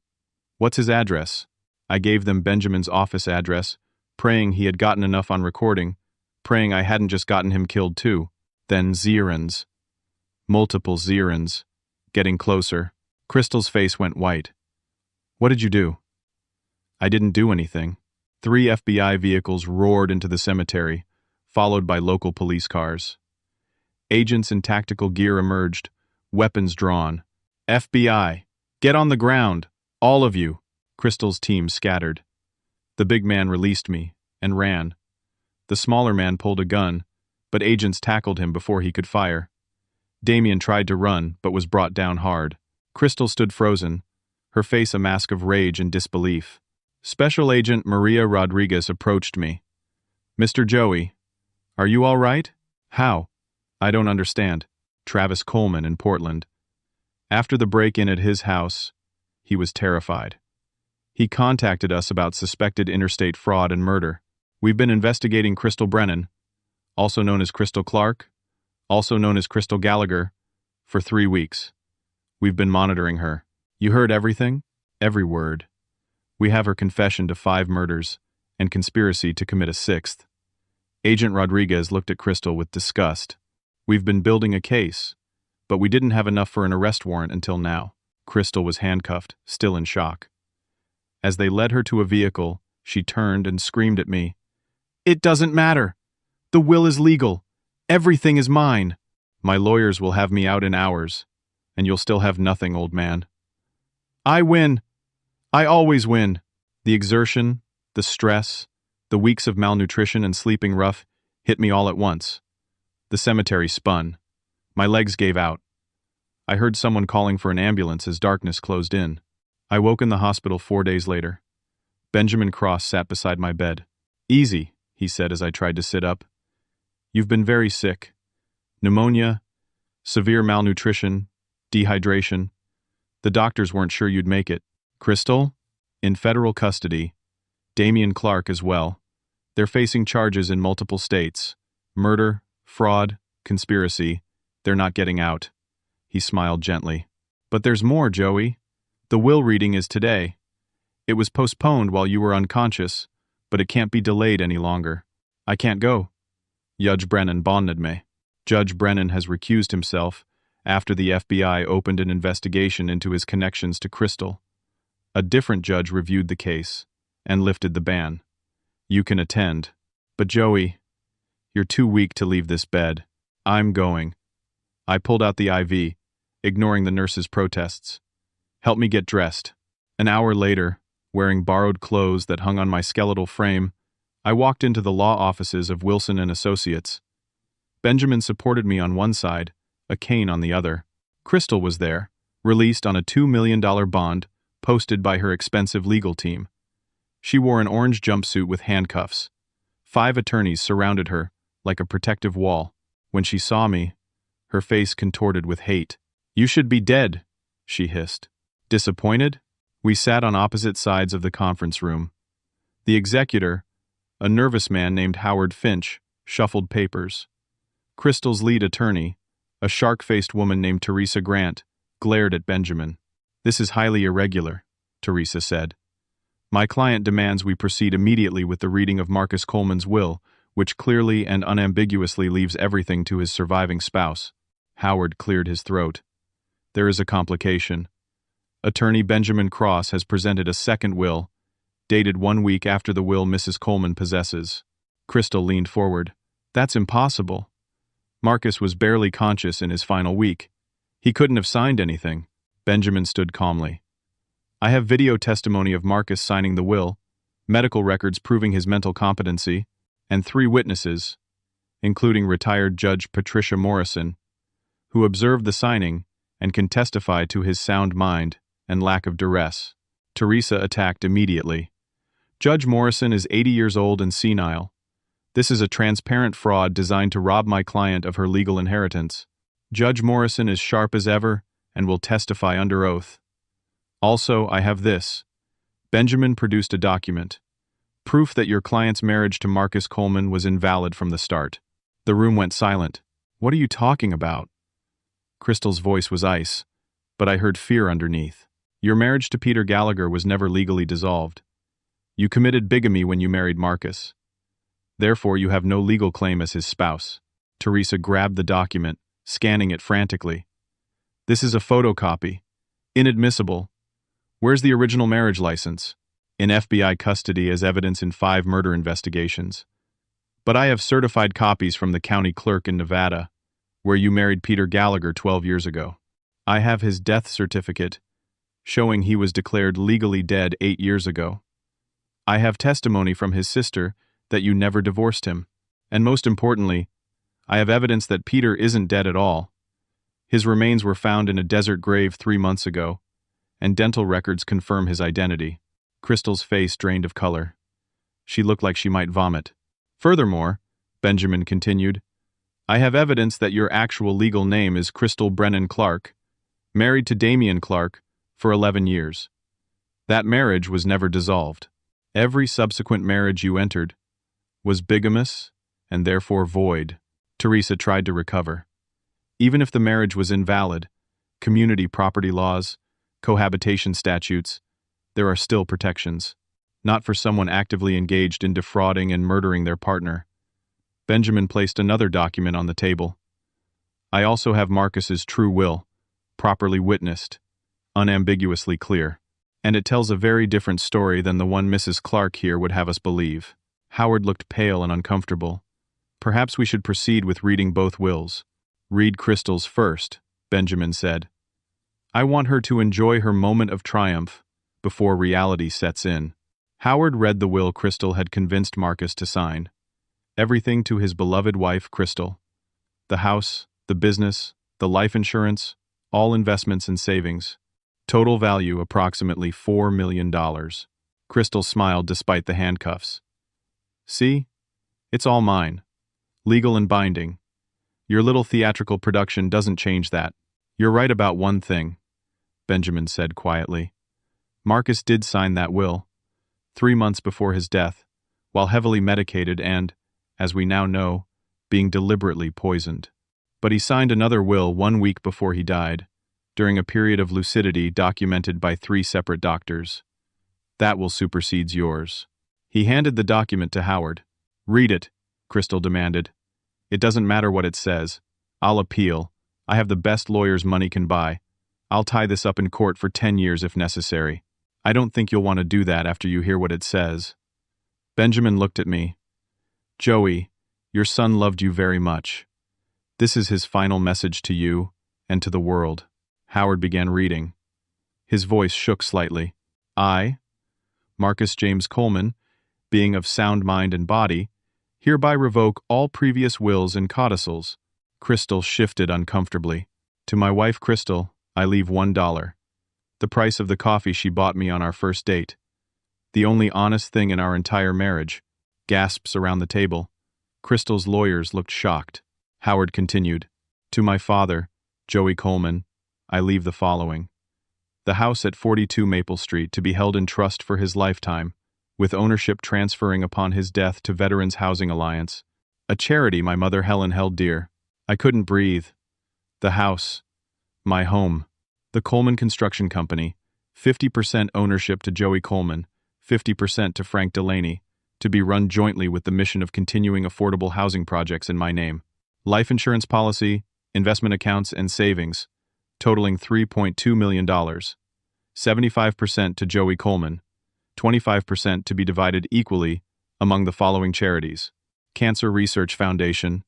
What's his address? I gave them Benjamin's office address, praying he had gotten enough on recording, praying I hadn't just gotten him killed too. Then Zirans. Multiple Zirans. Getting closer. Crystal's face went white. What did you do? I didn't do anything. 3 FBI vehicles roared into the cemetery, followed by local police cars. Agents in tactical gear emerged, weapons drawn. FBI, get on the ground, all of you. Crystal's team scattered. The big man released me and ran. The smaller man pulled a gun, but agents tackled him before he could fire. Damien tried to run, but was brought down hard. Crystal stood frozen, her face a mask of rage and disbelief. Special Agent Maria Rodriguez approached me. Mr. Joey, are you all right? How? I don't understand. Travis Coleman in Portland. After the break-in at his house, he was terrified. He contacted us about suspected interstate fraud and murder. We've been investigating Crystal Brennan, also known as Crystal Clark, also known as Crystal Gallagher, for 3 weeks. We've been monitoring her. You heard everything? Every word. We have her confession to 5 murders and conspiracy to commit a 6th. Agent Rodriguez looked at Crystal with disgust. We've been building a case, but we didn't have enough for an arrest warrant until now. Crystal was handcuffed, still in shock. As they led her to a vehicle, she turned and screamed at me. It doesn't matter. The will is legal. Everything is mine. My lawyers will have me out in hours, and you'll still have nothing, old man. I win. I always win. The exertion, the stress, the weeks of malnutrition and sleeping rough hit me all at once. The cemetery spun. My legs gave out. I heard someone calling for an ambulance as darkness closed in. I woke in the hospital 4 days later. Benjamin Cross sat beside my bed. Easy, he said as I tried to sit up. You've been very sick. Pneumonia, severe malnutrition, dehydration. The doctors weren't sure you'd make it. Crystal? In federal custody. Damien Clark as well. They're facing charges in multiple states. Murder, fraud, conspiracy. They're not getting out. He smiled gently. But there's more, Joey. The will reading is today. It was postponed while you were unconscious, but it can't be delayed any longer. I can't go. Judge Brennan bonded me. Judge Brennan has recused himself after the FBI opened an investigation into his connections to Crystal. A different judge reviewed the case and lifted the ban. You can attend. But Joey, you're too weak to leave this bed. I'm going. I pulled out the IV, ignoring the nurse's protests. Help me get dressed. An hour later, wearing borrowed clothes that hung on my skeletal frame, I walked into the law offices of Wilson and Associates. Benjamin supported me on one side, a cane on the other. Crystal was there, released on a $2 million bond, posted by her expensive legal team. She wore an orange jumpsuit with handcuffs. 5 attorneys surrounded her, like a protective wall. When she saw me, her face contorted with hate. You should be dead, she hissed. Disappointed? We sat on opposite sides of the conference room. The executor, a nervous man named Howard Finch, shuffled papers. Crystal's lead attorney, a shark-faced woman named Teresa Grant, glared at Benjamin. This is highly irregular, Teresa said. My client demands we proceed immediately with the reading of Marcus Coleman's will, which clearly and unambiguously leaves everything to his surviving spouse. Howard cleared his throat. There is a complication. Attorney Benjamin Cross has presented a second will, dated 1 week after the will Mrs. Coleman possesses. Crystal leaned forward. That's impossible. Marcus was barely conscious in his final week. He couldn't have signed anything. Benjamin stood calmly. I have video testimony of Marcus signing the will, medical records proving his mental competency, and 3 witnesses, including retired Judge Patricia Morrison, who observed the signing and can testify to his sound mind and lack of duress. Teresa attacked immediately. Judge Morrison is 80 years old and senile. This is a transparent fraud designed to rob my client of her legal inheritance. Judge Morrison is sharp as ever and will testify under oath. Also, I have this. Benjamin produced a document. Proof that your client's marriage to Marcus Coleman was invalid from the start. The room went silent. What are you talking about? Crystal's voice was ice, but I heard fear underneath. Your marriage to Peter Gallagher was never legally dissolved. You committed bigamy when you married Marcus. Therefore, you have no legal claim as his spouse. Teresa grabbed the document, scanning it frantically. This is a photocopy. Inadmissible. Where's the original marriage license? In FBI custody as evidence in 5 murder investigations. But I have certified copies from the county clerk in Nevada, where you married Peter Gallagher 12 years ago. I have his death certificate, showing he was declared legally dead 8 years ago. I have testimony from his sister that you never divorced him. And most importantly, I have evidence that Peter isn't dead at all. His remains were found in a desert grave 3 months ago, and dental records confirm his identity. Crystal's face drained of color. She looked like she might vomit. Furthermore, Benjamin continued, I have evidence that your actual legal name is Crystal Brennan Clark, married to Damian Clark for 11 years. That marriage was never dissolved. Every subsequent marriage you entered was bigamous and therefore void. Teresa tried to recover. Even if the marriage was invalid, community property laws, cohabitation statutes, there are still protections. Not for someone actively engaged in defrauding and murdering their partner. Benjamin placed another document on the table. I also have Marcus's true will, properly witnessed, unambiguously clear. And it tells a very different story than the one Mrs. Clark here would have us believe. Howard looked pale and uncomfortable. Perhaps we should proceed with reading both wills. Read Crystal's first, Benjamin said. I want her to enjoy her moment of triumph before reality sets in. Howard read the will Crystal had convinced Marcus to sign. Everything to his beloved wife, Crystal. The house, the business, the life insurance, all investments and savings. Total value approximately $4 million. Crystal smiled despite the handcuffs. See? It's all mine. Legal and binding. Your little theatrical production doesn't change that. You're right about one thing, Benjamin said quietly. Marcus did sign that will, 3 months before his death, while heavily medicated and, as we now know, being deliberately poisoned. But he signed another will 1 week before he died, during a period of lucidity documented by 3 separate doctors. That will supersedes yours. He handed the document to Howard. Read it, Crystal demanded. It doesn't matter what it says. I'll appeal. I have the best lawyers money can buy. I'll tie this up in court for 10 years if necessary. I don't think you'll want to do that after you hear what it says. Benjamin looked at me. Joey, your son loved you very much. This is his final message to you and to the world. Howard began reading. His voice shook slightly. I, Marcus James Coleman, being of sound mind and body, hereby revoke all previous wills and codicils. Crystal shifted uncomfortably. To my wife Crystal, I leave $1. The price of the coffee she bought me on our first date. The only honest thing in our entire marriage. Gasps around the table. Crystal's lawyers looked shocked. Howard continued. To my father, Joey Coleman, I leave the following. The house at 42 Maple Street to be held in trust for his lifetime, with ownership transferring upon his death to Veterans Housing Alliance, a charity my mother Helen held dear. I couldn't breathe. The house. My home. The Coleman Construction Company, 50% ownership to Joey Coleman, 50% to Frank Delaney, to be run jointly with the mission of continuing affordable housing projects in my name. Life insurance policy, investment accounts, and savings, totaling $3.2 million. 75% to Joey Coleman, 25% to be divided equally among the following charities: Cancer Research Foundation,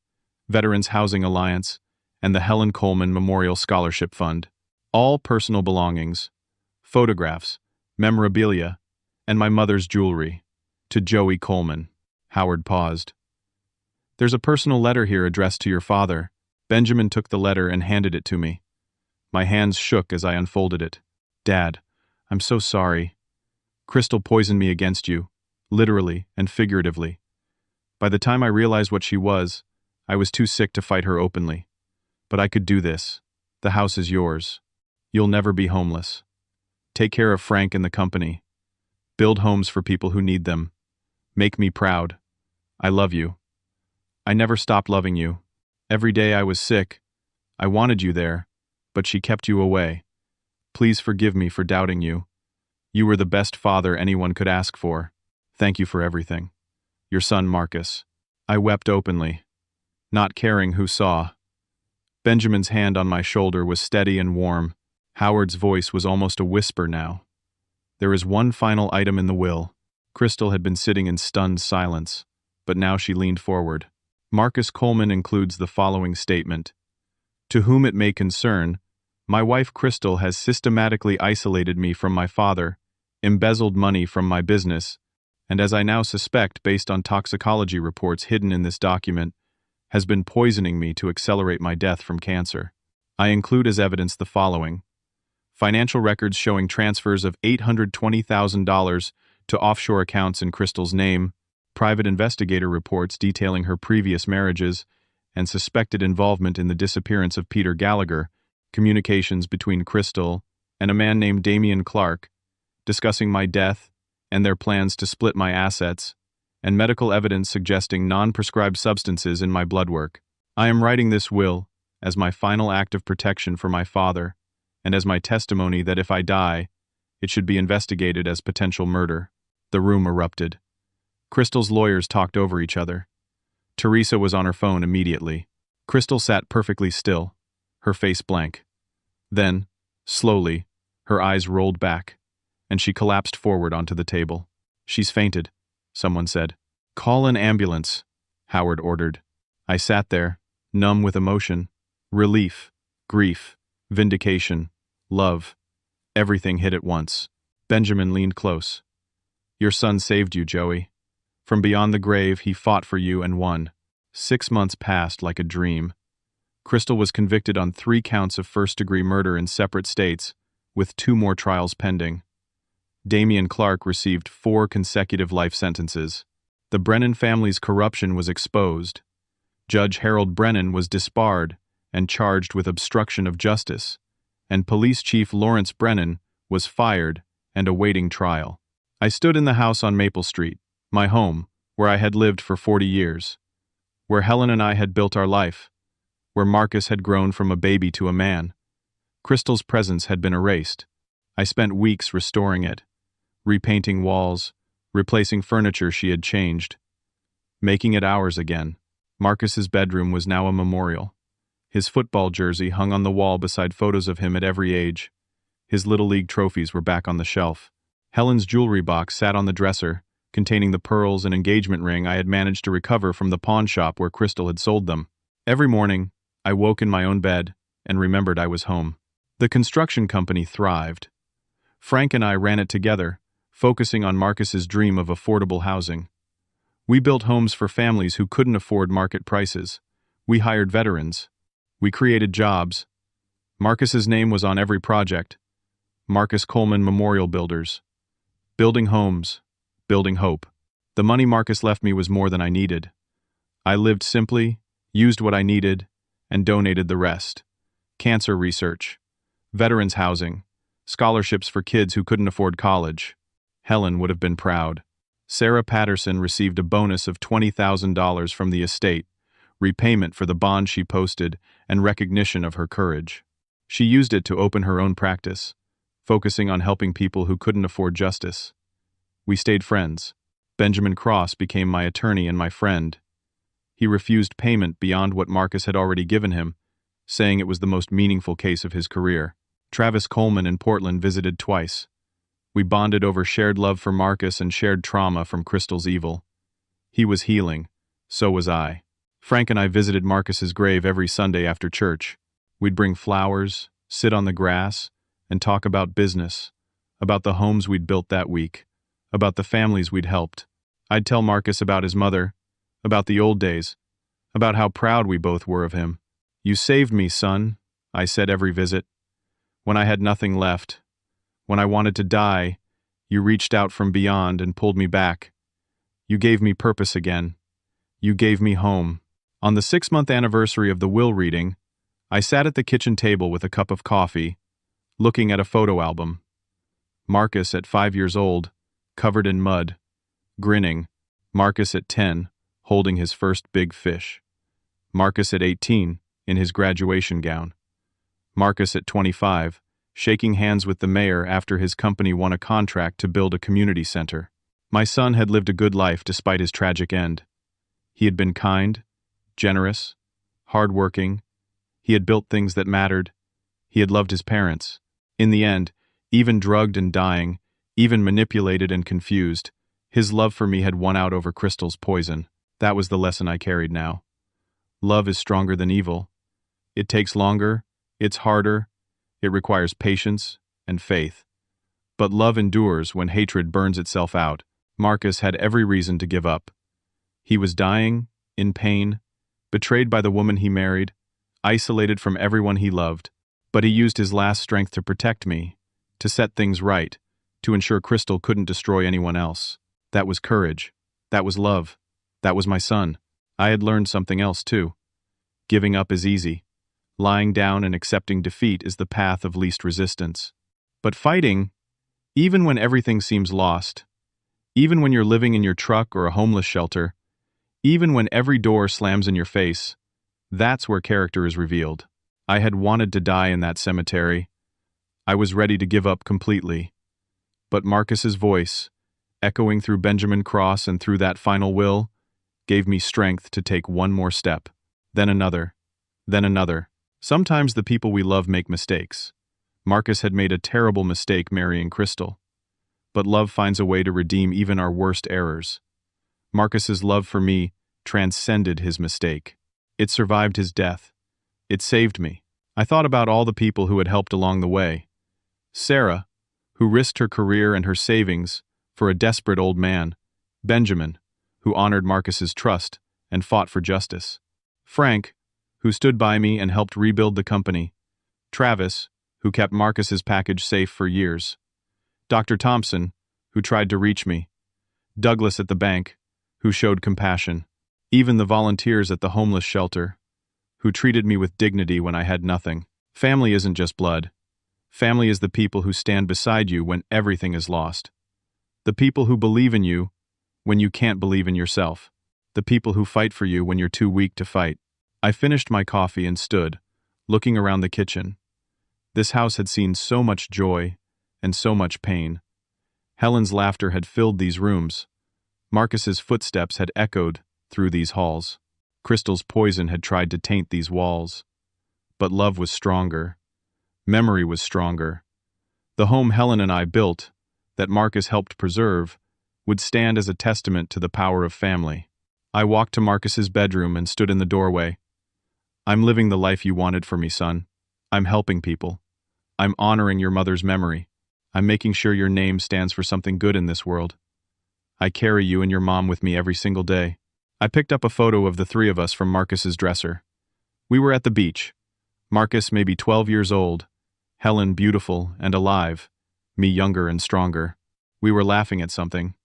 Veterans Housing Alliance, and the Helen Coleman Memorial Scholarship Fund. All personal belongings, photographs, memorabilia, and my mother's jewelry. To Joey Coleman. Howard paused. There's a personal letter here addressed to your father. Benjamin took the letter and handed it to me. My hands shook as I unfolded it. Dad, I'm so sorry. Crystal poisoned me against you, literally and figuratively. By the time I realized what she was, I was too sick to fight her openly. But I could do this. The house is yours. You'll never be homeless. Take care of Frank and the company. Build homes for people who need them. Make me proud. I love you. I never stopped loving you. Every day I was sick. I wanted you there, but she kept you away. Please forgive me for doubting you. You were the best father anyone could ask for. Thank you for everything. Your son, Marcus. I wept openly, not caring who saw. Benjamin's hand on my shoulder was steady and warm. Howard's voice was almost a whisper now. There is one final item in the will. Crystal had been sitting in stunned silence, but now she leaned forward. Marcus Coleman includes the following statement. To whom it may concern, my wife Crystal has systematically isolated me from my father, embezzled money from my business, and as I now suspect based on toxicology reports hidden in this document, has been poisoning me to accelerate my death from cancer. I include as evidence the following. Financial records showing transfers of $820,000 to offshore accounts in Crystal's name, private investigator reports detailing her previous marriages, and suspected involvement in the disappearance of Peter Gallagher, communications between Crystal and a man named Damian Clark, discussing my death and their plans to split my assets, and medical evidence suggesting non-prescribed substances in my blood work. I am writing this will as my final act of protection for my father, and as my testimony that if I die, it should be investigated as potential murder. The room erupted. Crystal's lawyers talked over each other. Teresa was on her phone immediately. Crystal sat perfectly still, her face blank. Then, slowly, her eyes rolled back, and she collapsed forward onto the table. She's fainted, someone said. Call an ambulance, Howard ordered. I sat there, numb with emotion, relief, grief, vindication, love. Everything hit at once. Benjamin leaned close. Your son saved you, Joey. From beyond the grave, he fought for you and won. 6 months passed like a dream. Crystal was convicted on 3 counts of first-degree murder in separate states, with 2 more trials pending. Damian Clark received 4 consecutive life sentences. The Brennan family's corruption was exposed. Judge Harold Brennan was disbarred and charged with obstruction of justice, and Police Chief Lawrence Brennan was fired and awaiting trial. I stood in the house on Maple Street, my home, where I had lived for 40 years, where Helen and I had built our life, where Marcus had grown from a baby to a man. Crystal's presence had been erased. I spent weeks restoring it, repainting walls, replacing furniture she had changed, making it ours again. Marcus's bedroom was now a memorial. His football jersey hung on the wall beside photos of him at every age. His Little League trophies were back on the shelf. Helen's jewelry box sat on the dresser, containing the pearls and engagement ring I had managed to recover from the pawn shop where Crystal had sold them. Every morning, I woke in my own bed and remembered I was home. The construction company thrived. Frank and I ran it together, focusing on Marcus's dream of affordable housing. We built homes for families who couldn't afford market prices. We hired veterans. We created jobs. Marcus's name was on every project. Marcus Coleman Memorial Builders. Building homes. Building hope. The money Marcus left me was more than I needed. I lived simply, used what I needed, and donated the rest. Cancer research. Veterans housing. Scholarships for kids who couldn't afford college. Helen would have been proud. Sarah Patterson received a bonus of $20,000 from the estate, repayment for the bond she posted, and recognition of her courage. She used it to open her own practice, focusing on helping people who couldn't afford justice. We stayed friends. Benjamin Cross became my attorney and my friend. He refused payment beyond what Marcus had already given him, saying it was the most meaningful case of his career. Travis Coleman in Portland visited twice. We bonded over shared love for Marcus and shared trauma from Crystal's evil. He was healing. So was I. Frank and I visited Marcus's grave every Sunday after church. We'd bring flowers, sit on the grass, and talk about business, about the homes we'd built that week, about the families we'd helped. I'd tell Marcus about his mother, about the old days, about how proud we both were of him. "You saved me, son," I said every visit. "When I had nothing left, when I wanted to die, you reached out from beyond and pulled me back. You gave me purpose again. You gave me home." On the 6-month anniversary of the will reading, I sat at the kitchen table with a cup of coffee, looking at a photo album. Marcus at 5 years old, covered in mud, grinning. Marcus at 10, holding his first big fish. Marcus at 18, in his graduation gown. Marcus at 25, shaking hands with the mayor after his company won a contract to build a community center. My son had lived a good life despite his tragic end. He had been kind, generous, hardworking. He had built things that mattered. He had loved his parents. In the end, even drugged and dying, even manipulated and confused, his love for me had won out over Crystal's poison. That was the lesson I carried now. Love is stronger than evil. It takes longer, it's harder, it requires patience and faith. But love endures when hatred burns itself out. Marcus had every reason to give up. He was dying, in pain, betrayed by the woman he married, isolated from everyone he loved. But he used his last strength to protect me, to set things right, to ensure Crystal couldn't destroy anyone else. That was courage. That was love. That was my son. I had learned something else, too. Giving up is easy. Lying down and accepting defeat is the path of least resistance. But fighting, even when everything seems lost, even when you're living in your truck or a homeless shelter, even when every door slams in your face, that's where character is revealed. I had wanted to die in that cemetery. I was ready to give up completely. But Marcus's voice, echoing through Benjamin Cross and through that final will, gave me strength to take one more step. Then another. Then another. Sometimes the people we love make mistakes. Marcus had made a terrible mistake marrying Crystal. But love finds a way to redeem even our worst errors. Marcus's love for me transcended his mistake. It survived his death. It saved me. I thought about all the people who had helped along the way. Sarah, who risked her career and her savings for a desperate old man. Benjamin, who honored Marcus's trust and fought for justice. Frank, who stood by me and helped rebuild the company. Travis, who kept Marcus's package safe for years. Dr. Thompson, who tried to reach me. Douglas at the bank, who showed compassion. Even the volunteers at the homeless shelter, who treated me with dignity when I had nothing. Family isn't just blood. Family is the people who stand beside you when everything is lost. The people who believe in you when you can't believe in yourself. The people who fight for you when you're too weak to fight. I finished my coffee and stood, looking around the kitchen. This house had seen so much joy and so much pain. Helen's laughter had filled these rooms. Marcus's footsteps had echoed through these halls. Crystal's poison had tried to taint these walls. But love was stronger. Memory was stronger. The home Helen and I built, that Marcus helped preserve, would stand as a testament to the power of family. I walked to Marcus's bedroom and stood in the doorway. "I'm living the life you wanted for me, son. I'm helping people. I'm honoring your mother's memory. I'm making sure your name stands for something good in this world. I carry you and your mom with me every single day." I picked up a photo of the three of us from Marcus's dresser. We were at the beach. Marcus maybe 12 years old, Helen beautiful and alive, me younger and stronger. We were laughing at something.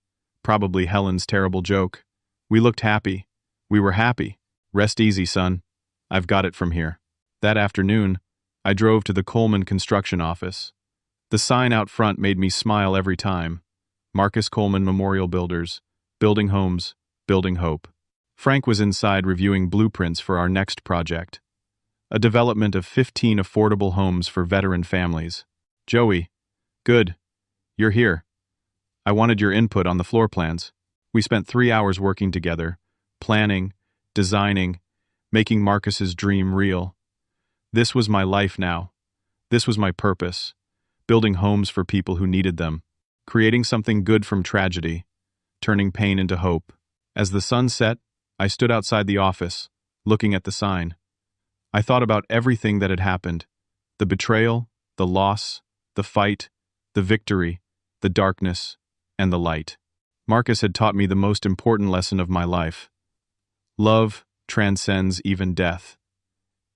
Probably Helen's terrible joke. We looked happy. We were happy. "Rest easy, son. I've got it from here." That afternoon, I drove to the Coleman construction office. The sign out front made me smile every time. Marcus Coleman Memorial Builders, building homes, building hope. Frank was inside reviewing blueprints for our next project. A development of 15 affordable homes for veteran families. "Joey, good. You're here. I wanted your input on the floor plans." We spent 3 hours working together, planning, designing, making Marcus's dream real. This was my life now. This was my purpose. Building homes for people who needed them. creating something good from tragedy, turning pain into hope. As the sun set, I stood outside the office, looking at the sign. I thought about everything that had happened: the betrayal, the loss, the fight, the victory, the darkness, and the light. Marcus had taught me the most important lesson of my life. Love transcends even death.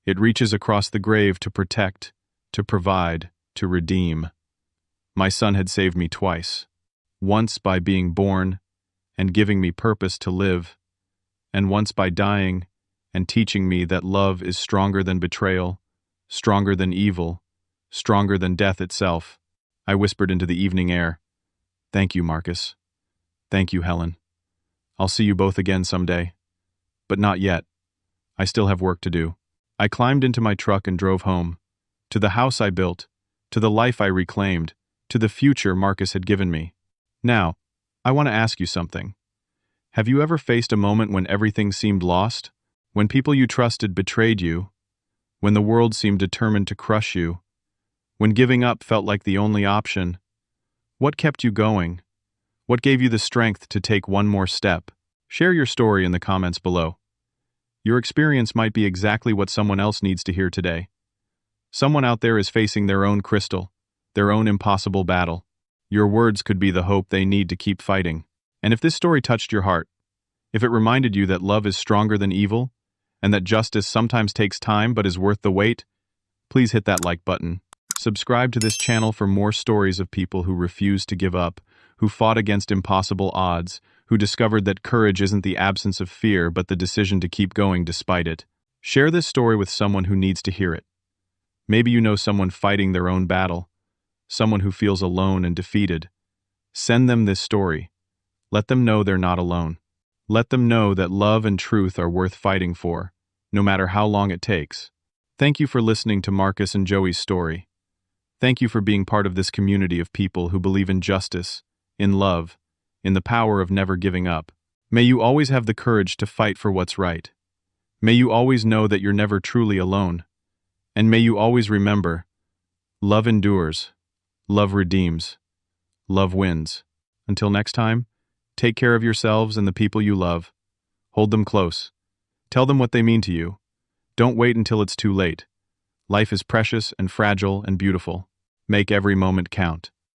It reaches across the grave to protect, to provide, to redeem. My son had saved me twice. Once by being born and giving me purpose to live, and once by dying and teaching me that love is stronger than betrayal, stronger than evil, stronger than death itself. I whispered into the evening air, "Thank you, Marcus. Thank you, Helen. I'll see you both again someday. But not yet. I still have work to do." I climbed into my truck and drove home. To the house I built, to the life I reclaimed, to the future Marcus had given me. Now, I want to ask you something. Have you ever faced a moment when everything seemed lost? When people you trusted betrayed you? When the world seemed determined to crush you? When giving up felt like the only option? What kept you going? What gave you the strength to take one more step? Share your story in the comments below. Your experience might be exactly what someone else needs to hear today. Someone out there is facing their own crystal, their own impossible battle. Your words could be the hope they need to keep fighting. And if this story touched your heart, if it reminded you that love is stronger than evil, and that justice sometimes takes time but is worth the wait, please hit that like button. Subscribe to this channel for more stories of people who refused to give up, who fought against impossible odds, who discovered that courage isn't the absence of fear but the decision to keep going despite it. Share this story with someone who needs to hear it. Maybe you know someone fighting their own battle, someone who feels alone and defeated. Send them this story. Let them know they're not alone. Let them know that love and truth are worth fighting for, no matter how long it takes. Thank you for listening to Marcus and Joey's story. Thank you for being part of this community of people who believe in justice, in love, in the power of never giving up. May you always have the courage to fight for what's right. May you always know that you're never truly alone. And may you always remember, love endures, love redeems, love wins. Until next time, take care of yourselves and the people you love. Hold them close. Tell them what they mean to you. Don't wait until it's too late. Life is precious and fragile and beautiful. Make every moment count.